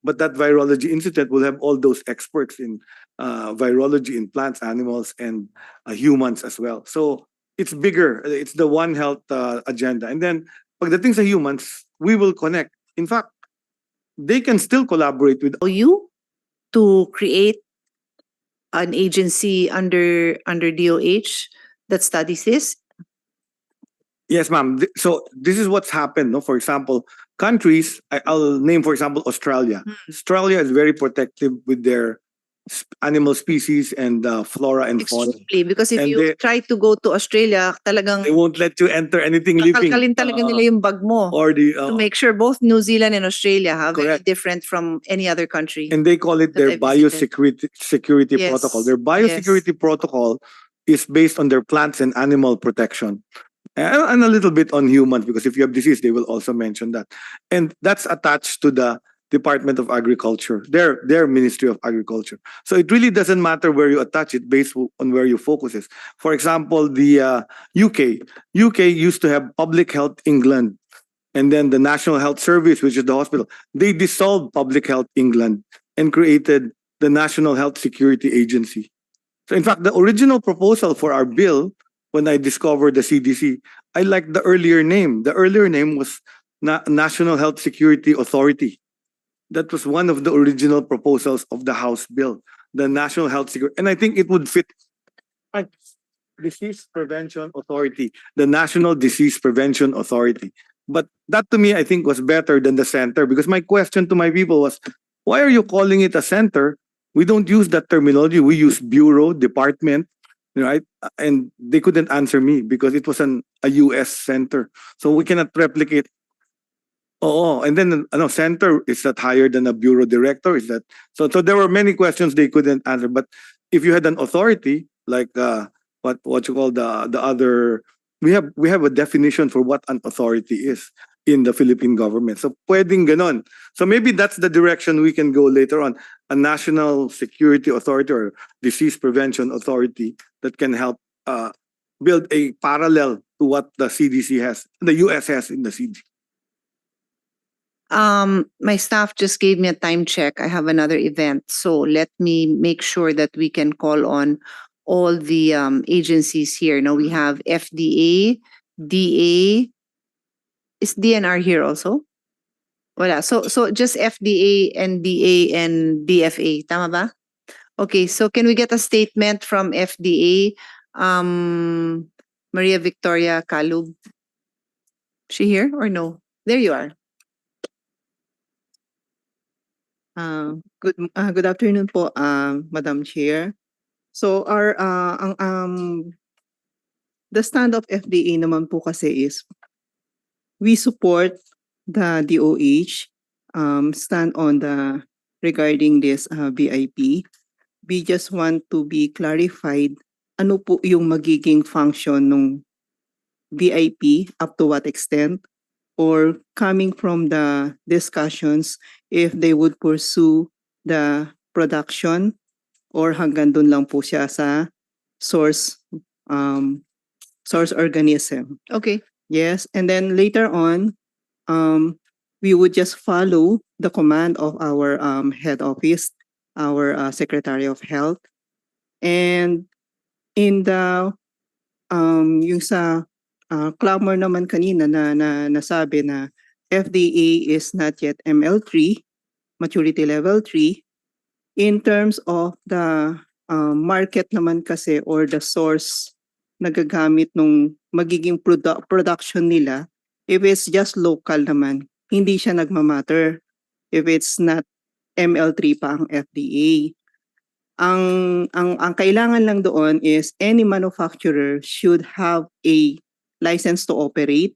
But that virology institute will have all those experts in virology in plants, animals, and humans as well. So it's bigger. It's the One Health agenda. And then pagdating sa humans, we will connect. In fact, they can still collaborate with You to create an agency under DOH that studies this? Yes, ma'am. So this is what's happened. No, for example, countries. I'll name, for example, Australia. Australia is very protective with their animal species and flora and fauna. Extremely, because if And you they- try to go to Australia, talagang They won't let you enter anything living. kakalkalin talaga nila yung bag mo Or the to make sure both New Zealand and Australia are very Correct. different from any other country. and they call it that their I visited. biosecurity Yes, protocol. Their biosecurity protocol is based on their plants and animal protection. And a little bit on humans, because if you have disease, they will also mention that. And that's attached to the Department of Agriculture, their Ministry of Agriculture. So it really doesn't matter where you attach it based on where your focus is. For example, the UK used to have Public Health England, and then the National Health Service, which is the hospital. They dissolved Public Health England and created the National Health Security Agency. So in fact, the original proposal for our bill, when I discovered the CDC, I liked the earlier name. The earlier name was National Health Security Authority. That was one of the original proposals of the House bill, the National Health Security. And I think it would fit. Disease Prevention Authority, the National Disease Prevention Authority. But that to me, I think was better than the center, because my question to my people was, why are you calling it a center We don't use that terminology. We use bureau, department, right? And they couldn't answer me because it was a US center. So we cannot replicate. Oh, and then center, is that higher than a bureau director? Is that so? So there were many questions they couldn't answer. But if you had an authority like what you call the other, we have a definition for what an authority is in the Philippine government. So pwedeng ganon. So maybe that's the direction we can go later on. A national security authority or disease prevention authority that can help build a parallel to what the CDC has, the US has in the CDC. My staff just gave me a time check. I have another event. So let me make sure that we can call on all the agencies here. Now we have FDA, DA. Is DNR here also? Wala. So just FDA, NDA, and DFA. Tama ba? Okay, so can we get a statement from FDA? Maria Victoria Calub. She here or no? There you are. Good afternoon po, Madam Chair. So the stand of FDA naman po kasi is we support the DOH stand on the regarding this VIP. We just want to be clarified ano po yung magiging function ng VIP, up to what extent, or coming from the discussions if they would pursue the production or hanggang dun lang po siya sa source organism. Okay. Yes, and then later on, we would just follow the command of our head office, our Secretary of Health, and in the yung sa clamor naman kanina na nasabi na FDA is not yet ML3, maturity level 3. In terms of the market naman kasi or the source nagagamit nung magiging production nila, if it's just local naman, hindi siya nagmamatter if it's not ML3 pa ang FDA. Ang kailangan lang doon is any manufacturer should have a license to operate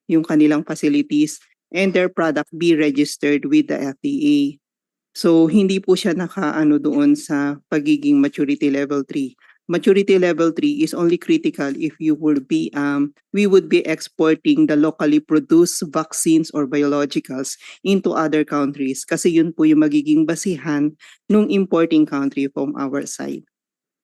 yung kanilang facilities and their product be registered with the FDA. So hindi po siya nakaano doon sa pagiging maturity level 3. Maturity level 3 is only critical if you would be we would be exporting the locally produced vaccines or biologicals into other countries kasi yun po yung magiging basihan ng importing country from our side.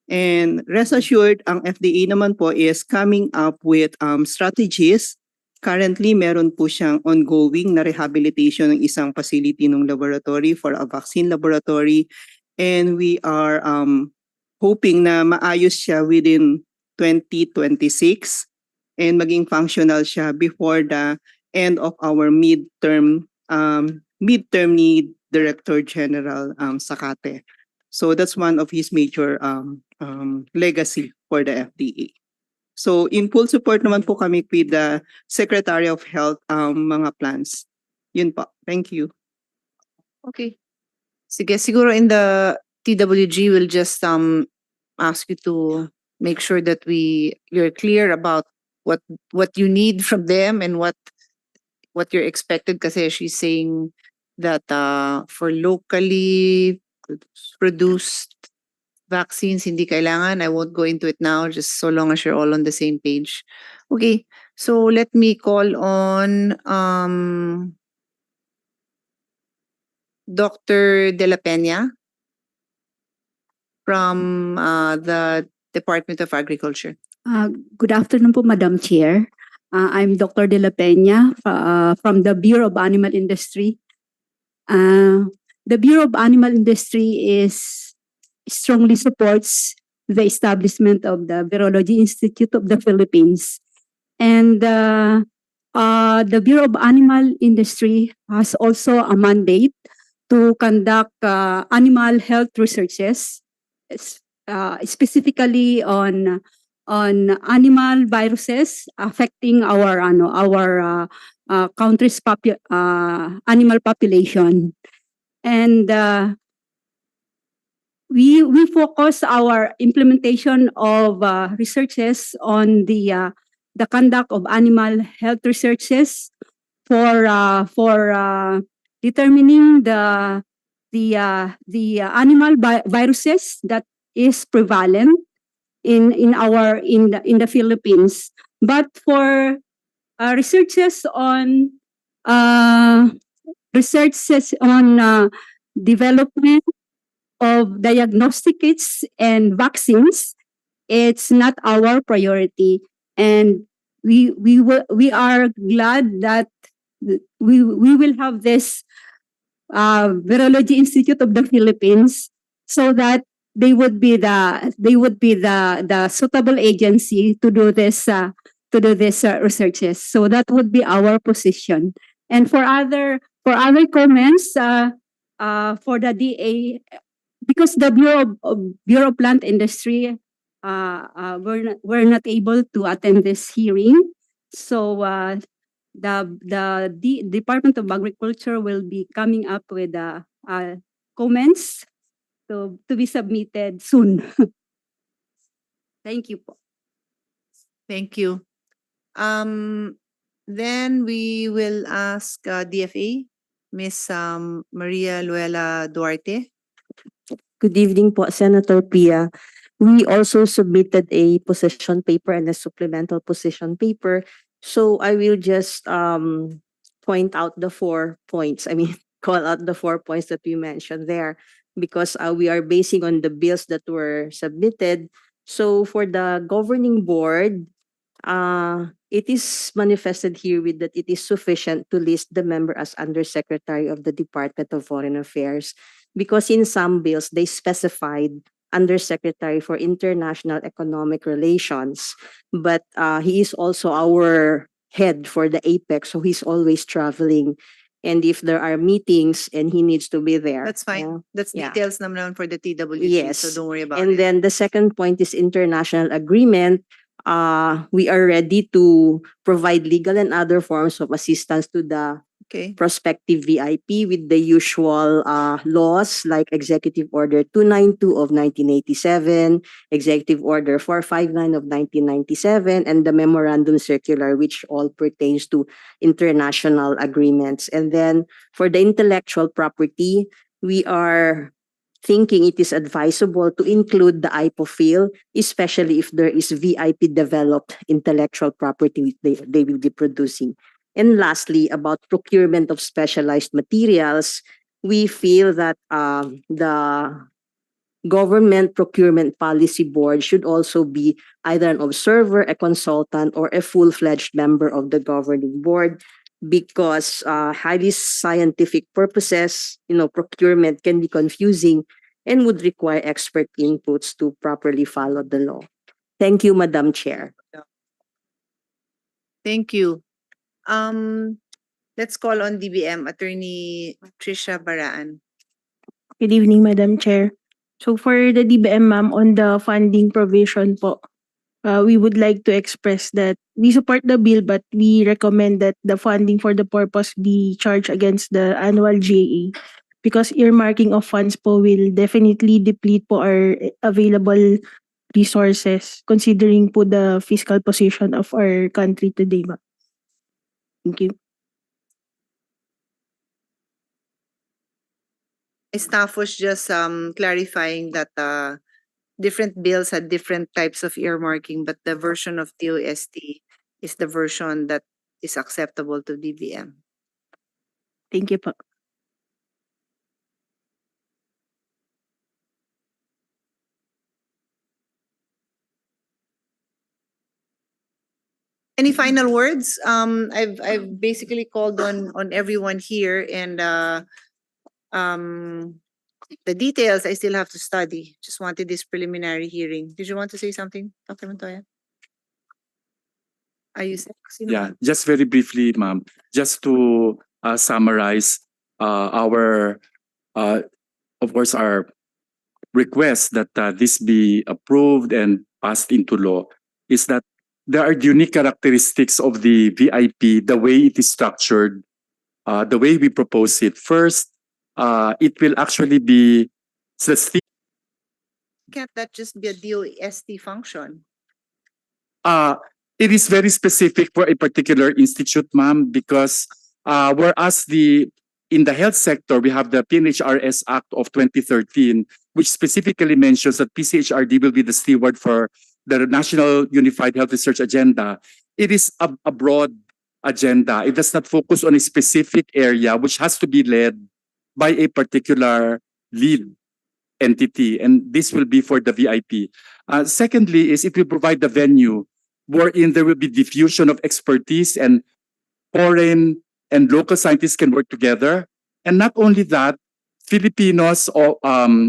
And rest assured, ang FDA naman po is coming up with strategies. Currently, meron po siyang ongoing na rehabilitation ng isang facility ng laboratory for a vaccine laboratory. And we are hoping na maayos siya within 2026 and maging functional siya before the end of our midterm ni Director General Sakate. So that's one of his major legacy for the FDA. So in full support naman po kami with the Secretary of Health mga plans. Yun po. Thank you. Okay. Sige, siguro in the TWG we'll just ask you to make sure that you're clear about what you need from them and what you're expected kasi she's saying that for locally produced vaccines hindi kailangan. I won't go into it now just so long as you're all on the same page. Okay. So let me call on Dr. De La Peña from the Department of Agriculture. Good afternoon po, Madam Chair. I'm Dr. De La Peña from the Bureau of Animal Industry. The Bureau of Animal Industry strongly supports the establishment of the Virology Institute of the Philippines. And the Bureau of Animal Industry has also a mandate to conduct animal health researches, specifically on animal viruses affecting our country's animal population. And we focus our implementation of researches on the conduct of animal health researches for determining the animal viruses that is prevalent in the Philippines. But for researches on uh, development of diagnostic kits and vaccines, it's not our priority, and we are glad that we will have this Virology Institute of the Philippines, so that they would be the suitable agency to do this researches. So that would be our position. And for other comments, for the DA, because the Bureau of Plant Industry were not able to attend this hearing, so the Department of Agriculture will be coming up with comments to be submitted soon. Thank you po. Thank you. Then we will ask DFA, Miss Maria Luela Duarte. Good evening po, Senator Pia. We also submitted a position paper and a supplemental position paper. So I will just point out the 4 points. I mean, call out the 4 points that we mentioned there, because we are basing on the bills that were submitted. So for the governing board, it is manifested herewith that it is sufficient to list the member as Undersecretary of the Department of Foreign Affairs, because in some bills they specified Undersecretary for International Economic Relations, but he is also our head for the APEC, so he's always traveling. And if there are meetings and he needs to be there. That's fine. yeah. That's Yeah. details naman for the TWG, Yes. so don't worry about And it. then the second point is international agreement. We are ready to provide legal and other forms of assistance to the Okay. prospective VIP with the usual laws like Executive Order 292 of 1987, Executive Order 459 of 1997, and the Memorandum Circular, which all pertains to international agreements. And then for the intellectual property, we are thinking it is advisable to include the IPOFIL, especially if there is VIP developed intellectual property they will be producing. And lastly, about procurement of specialized materials, we feel that the Government Procurement Policy Board should also be either an observer, a consultant, or a full-fledged member of the governing board, because highly scientific purposes, procurement can be confusing and would require expert inputs to properly follow the law. Thank you, Madam Chair. Thank you. Let's call on DBM, Attorney Trisha Baraan. Good evening, Madam Chair. So for the DBM, ma'am, on the funding provision po, we would like to express that we support the bill, but we recommend that the funding for the purpose be charged against the annual GAA, because earmarking of funds po will definitely deplete po our available resources, considering po the fiscal position of our country today, ma'am. Thank you. Staff was just clarifying that different bills had different types of earmarking, but the version of TOST is the version that is acceptable to DBM. Thank you po. Any final words? I've basically called on everyone here, and the details I still have to study. Just wanted this preliminary hearing. Did you want to say something, Dr. Montoya? Are you sick? Yeah, just very briefly, ma'am, just to summarize our, of course, our request that this be approved and passed into law is that there are unique characteristics of the VIP, the way it is structured, the way we propose it. First, it will actually be can't that just be a DOST function? It is very specific for a particular institute, ma'am, because whereas in the health sector, we have the PNHRS Act of 2013, which specifically mentions that PCHRD will be the steward for the National Unified Health Research Agenda. It is a broad agenda. It does not focus on a specific area, which has to be led by a particular lead entity, and this will be for the VIP. Secondly, is it will provide the venue wherein there will be diffusion of expertise and foreign and local scientists can work together. And not only that, Filipinos or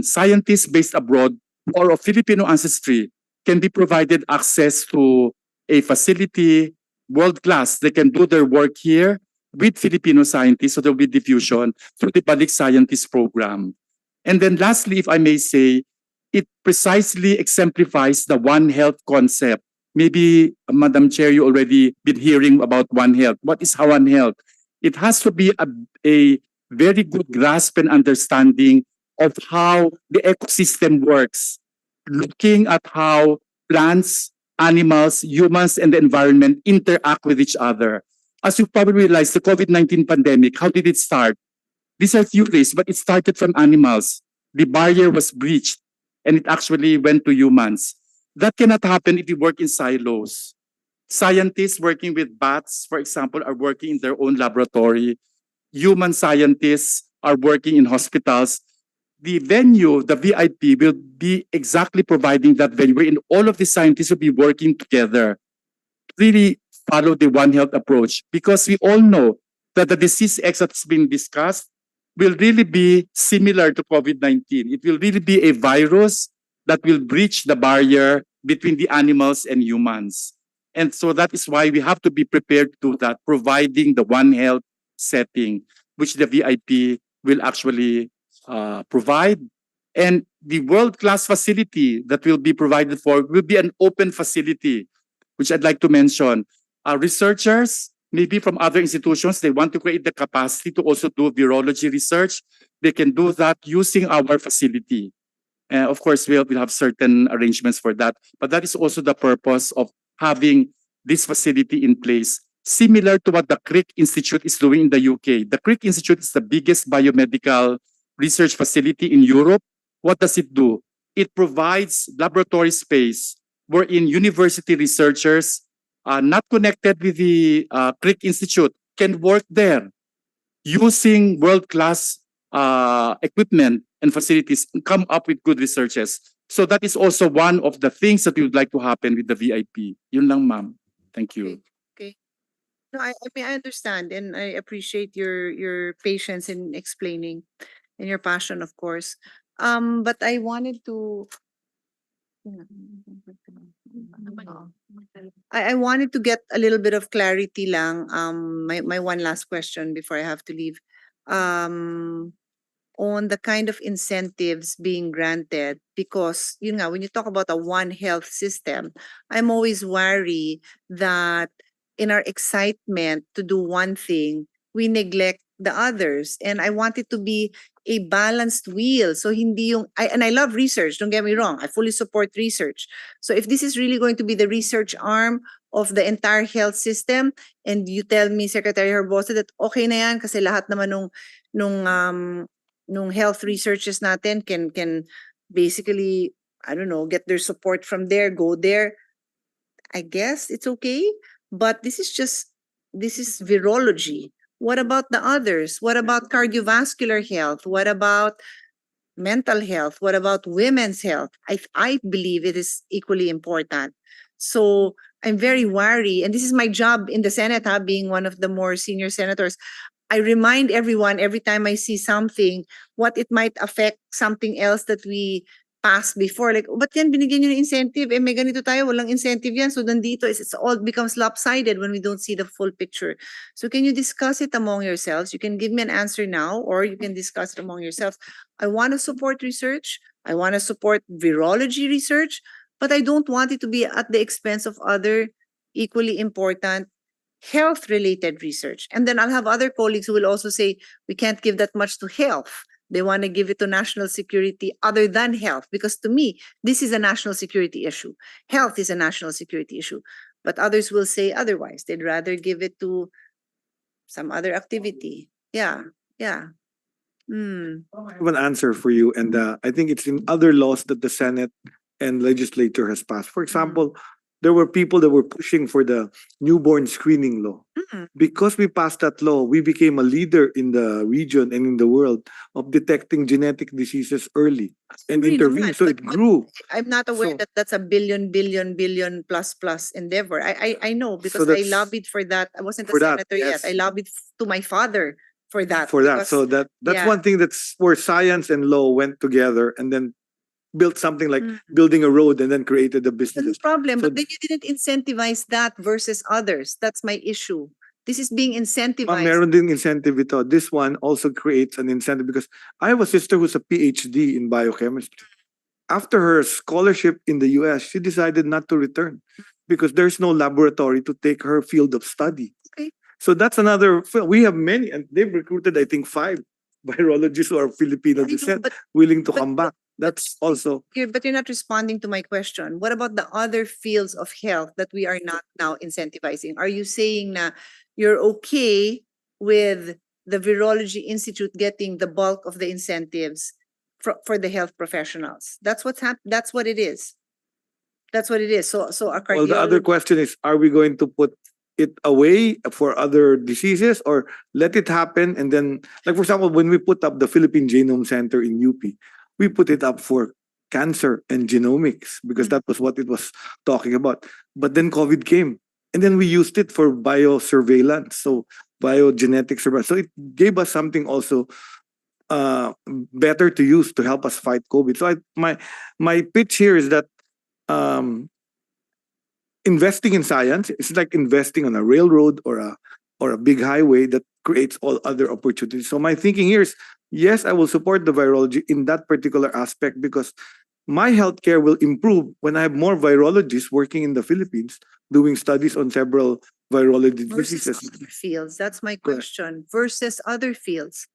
scientists based abroad or of Filipino ancestry can be provided access to a facility world class. They can do their work here with Filipino scientists, so there will be diffusion through the Balik Scientist Program. And then lastly, if I may say, it precisely exemplifies the One Health concept. Maybe, Madam Chair, you already been hearing about One Health. What is One Health? It has to be a very good grasp and understanding of how the ecosystem works, looking at how plants, animals, humans, and the environment interact with each other. As you probably realize, the COVID-19 pandemic, how did it start? These are theories, but it started from animals. The barrier was breached, and it actually went to humans. That cannot happen if you work in silos. Scientists working with bats, for example, are working in their own laboratory. Human scientists are working in hospitals. The venue, the VIP, will be exactly providing that venue wherein all of the scientists will be working together. Really follow the One Health approach, because we all know that the disease X that's been discussed will really be similar to COVID-19. It will really be a virus that will breach the barrier between the animals and humans. And so that is why we have to be prepared to do that, providing the One Health setting, which the VIP will actually provide. And the world-class facility that will be provided for will be an open facility, which I'd like to mention. Researchers, maybe from other institutions, they want to create the capacity to also do virology research. They can do that using our facility. Of course, we'll have certain arrangements for that. But that is also the purpose of having this facility in place, similar to what the Crick Institute is doing in the UK. The Crick Institute is the biggest biomedical research facility in Europe. What does it do? It provides laboratory space wherein university researchers not connected with the Crick Institute can work there using world-class equipment and facilities and come up with good researches. So that is also one of the things that we would like to happen with the VIP. Yun lang, ma'am. Thank you. Okay. No, I mean, I understand and I appreciate your patience in explaining and your passion, of course. But I wanted to I wanted to get a little bit of clarity lang. My one last question before I have to leave. On the kind of incentives being granted, because yun nga, when you talk about a One Health system, I'm always worried that in our excitement to do one thing, we neglect the others. And I want it to be a balanced wheel. So hindi yung, and I love research, don't get me wrong. I fully support research. So if this is really going to be the research arm of the entire health system, and you tell me, Secretary Herbosa, that okay na yan kasi lahat naman nung health researches natin can basically, I don't know, get their support from there, go there, I guess it's okay. But this is virology. What about the others? What about cardiovascular health? What about mental health? What about women's health? I believe it is equally important. So I'm very worried, and this is my job in the Senate, being one of the more senior senators. I remind everyone every time I see something, what it might affect something else that we passed before. Like, ba't yan binigyan nyo ng incentive? May ganito tayo, walang incentive yan. So nandito, it's all becomes lopsided when we don't see the full picture. So can you discuss it among yourselves? You can give me an answer now, or you can discuss it among yourselves. I want to support research. I want to support virology research, but I don't want it to be at the expense of other equally important health-related research. And then I'll have other colleagues who will also say, we can't give that much to health. They want to give it to national security other than health, because to me, this is a national security issue. Health is a national security issue. But others will say otherwise. They'd rather give it to some other activity. Yeah, yeah. I have an answer for you, and I think it's in other laws that the Senate and legislature has passed. For example, there were people that were pushing for the newborn screening law. Because we passed that law, we became a leader in the region and in the world of detecting genetic diseases early and Agree intervene. naman, So but- it grew. I'm not aware So- that that's a billion plus endeavor. I know because I that's- lobbied for that. I wasn't a for that, senator yet. yes. I lobbied to my father for that. For that. because- So that's yeah. one thing that's where science and law went together and then built something like Mm. building a road and then created the No business. problem, So- but then you didn't incentivize that versus others. That's my issue. This is being incentivized. Meron ding incentive ito. This one also creates an incentive because I have a sister who's a PhD in biochemistry. After her scholarship in the US, she decided not to return because there's no laboratory to take her field of study. Okay. So that's another, we have many, and they've recruited, I think, 5 virologists who are Filipino I know, descent but willing to but- come back. That's also, but you're not responding to my question. What about the other fields of health that we are not now incentivizing? Are you saying na you're okay with the Virology Institute getting the bulk of the incentives for the health professionals? That's what's that's what it is. That's what it is. So a well, the other cardiologist. question is, are we going to put it away for other diseases or let it happen? And then, like for example, when we put up the Philippine Genome Center in UP, we put it up for cancer and genomics because that was what it was talking about. But then COVID came and then we used it for biosurveillance. So biogenetic surveillance. So it gave us something also better to use to help us fight COVID. So my pitch here is that investing in science is like investing on a railroad or a big highway that creates all other opportunities. So my thinking here is, yes, I will support the virology in that particular aspect because my healthcare will improve when I have more virologists working in the Philippines doing studies on several virology Versus diseases. other fields. That's my Correct. question. Versus other fields.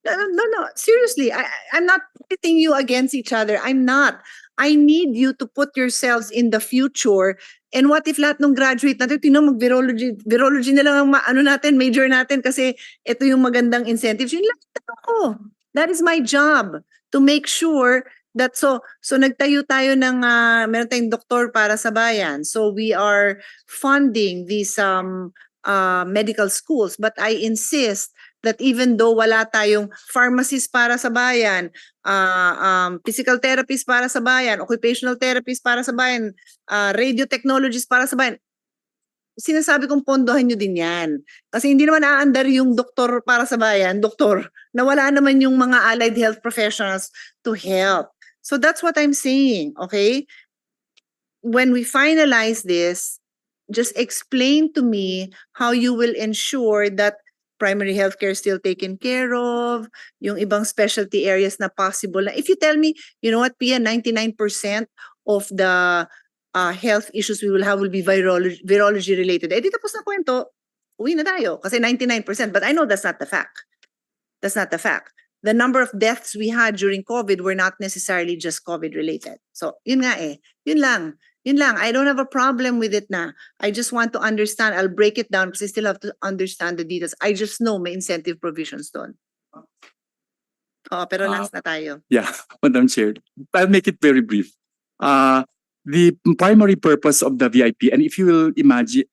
No. Seriously, I'm not pitting you against each other. I'm not. I need you to put yourselves in the future. And what if lahat ng graduate natin, virology na lang ang natin, major natin kasi ito yung magandang incentives. Yun lang ang tanong ko. That is my job to make sure that so nagtayo tayo ng meron tayong doktor para sa bayan. So we are funding these medical schools, but I insist that even though wala tayong pharmacist para sa bayan, physical therapist para sa bayan, occupational therapist para sa bayan, radio technologist para sa bayan, sinasabi kong pondohan nyo din yan. Kasi hindi naman aandar yung doktor para sa bayan, doktor, na wala naman yung mga allied health professionals to help. So that's what I'm saying, okay? When we finalize this, just explain to me how you will ensure that primary healthcare is still taken care of, yung ibang specialty areas na possible. If you tell me, you know what, Pia, 99% of the health issues we will have will be virology related. Eh, di tapos na kwento, uwi na tayo. Kasi 99%, but I know that's not the fact. That's not the fact. The number of deaths we had during COVID were not necessarily just COVID related. So, yun nga eh. Yun lang. Yun lang. I don't have a problem with it na. I just want to understand. I'll break it down because I still have to understand the details. I just know may incentive provisions doon. Oh, pero last na tayo. Yeah, Madam Chair. I'll make it very brief. The primary purpose of the VIP, and if you will imagine,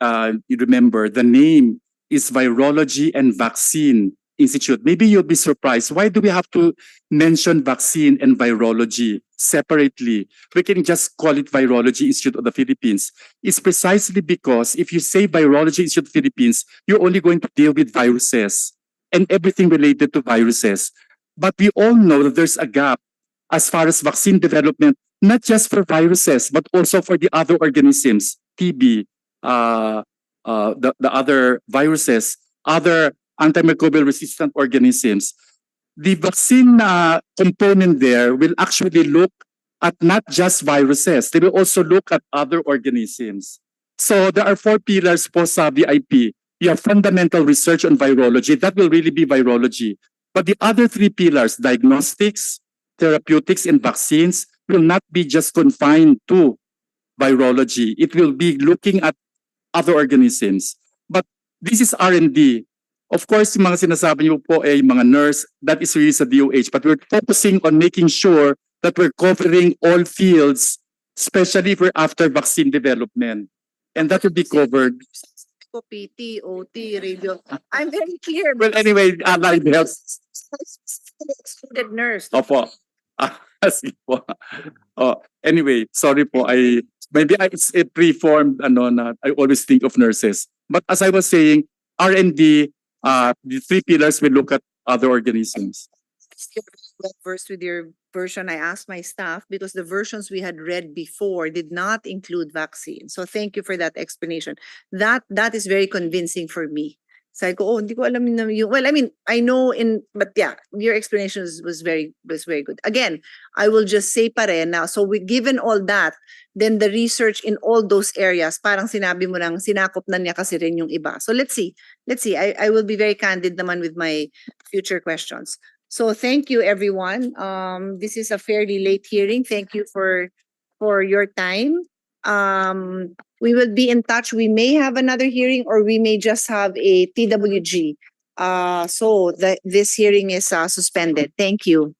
you remember, the name is Virology and Vaccine Institute. Maybe you'll be surprised. Why do we have to mention vaccine and virology separately? We can just call it Virology Institute of the Philippines. It's precisely because if you say Virology Institute of the Philippines, you're only going to deal with viruses and everything related to viruses. But we all know that there's a gap as far as vaccine development, not just for viruses, but also for the other organisms, TB, the other viruses, other antimicrobial resistant organisms. The vaccine component there will actually look at not just viruses, they will also look at other organisms. So there are 4 pillars po sa VIP. You have fundamental research on virology. That will really be virology. But the other three pillars, diagnostics, therapeutics, and vaccines, will not be just confined to virology. It will be looking at other organisms. But this is R&D. Of course, yung mga sinasabi niyo po ay mga nurse, that is really sa DOH. But we're focusing on making sure that we're covering all fields, especially for after vaccine development. And that will be covered. PT, OT, radio. I'm very clear. Well, anyway, allied health. Excluded nurse. Opo. Sige po. Anyway, sorry po. It's a preformed I always think of nurses. But as I was saying, R&D, the three pillars will look at other organisms. First with your version, I asked my staff because the versions we had read before did not include vaccine. So thank you for that explanation. That is very convincing for me. Sabi ko, hindi ko alam na yung, well, I mean, I know but yeah, your explanation was very good. Again, I will just say pa rin now, so given all that, then the research in all those areas, parang sinabi mo nang sinakop na niya kasi rin yung iba. So let's see. I will be very candid naman with my future questions. So thank you, everyone. This is a fairly late hearing. Thank you for your time. We will be in touch. We may have another hearing or we may just have a TWG. So this hearing is suspended. Thank you.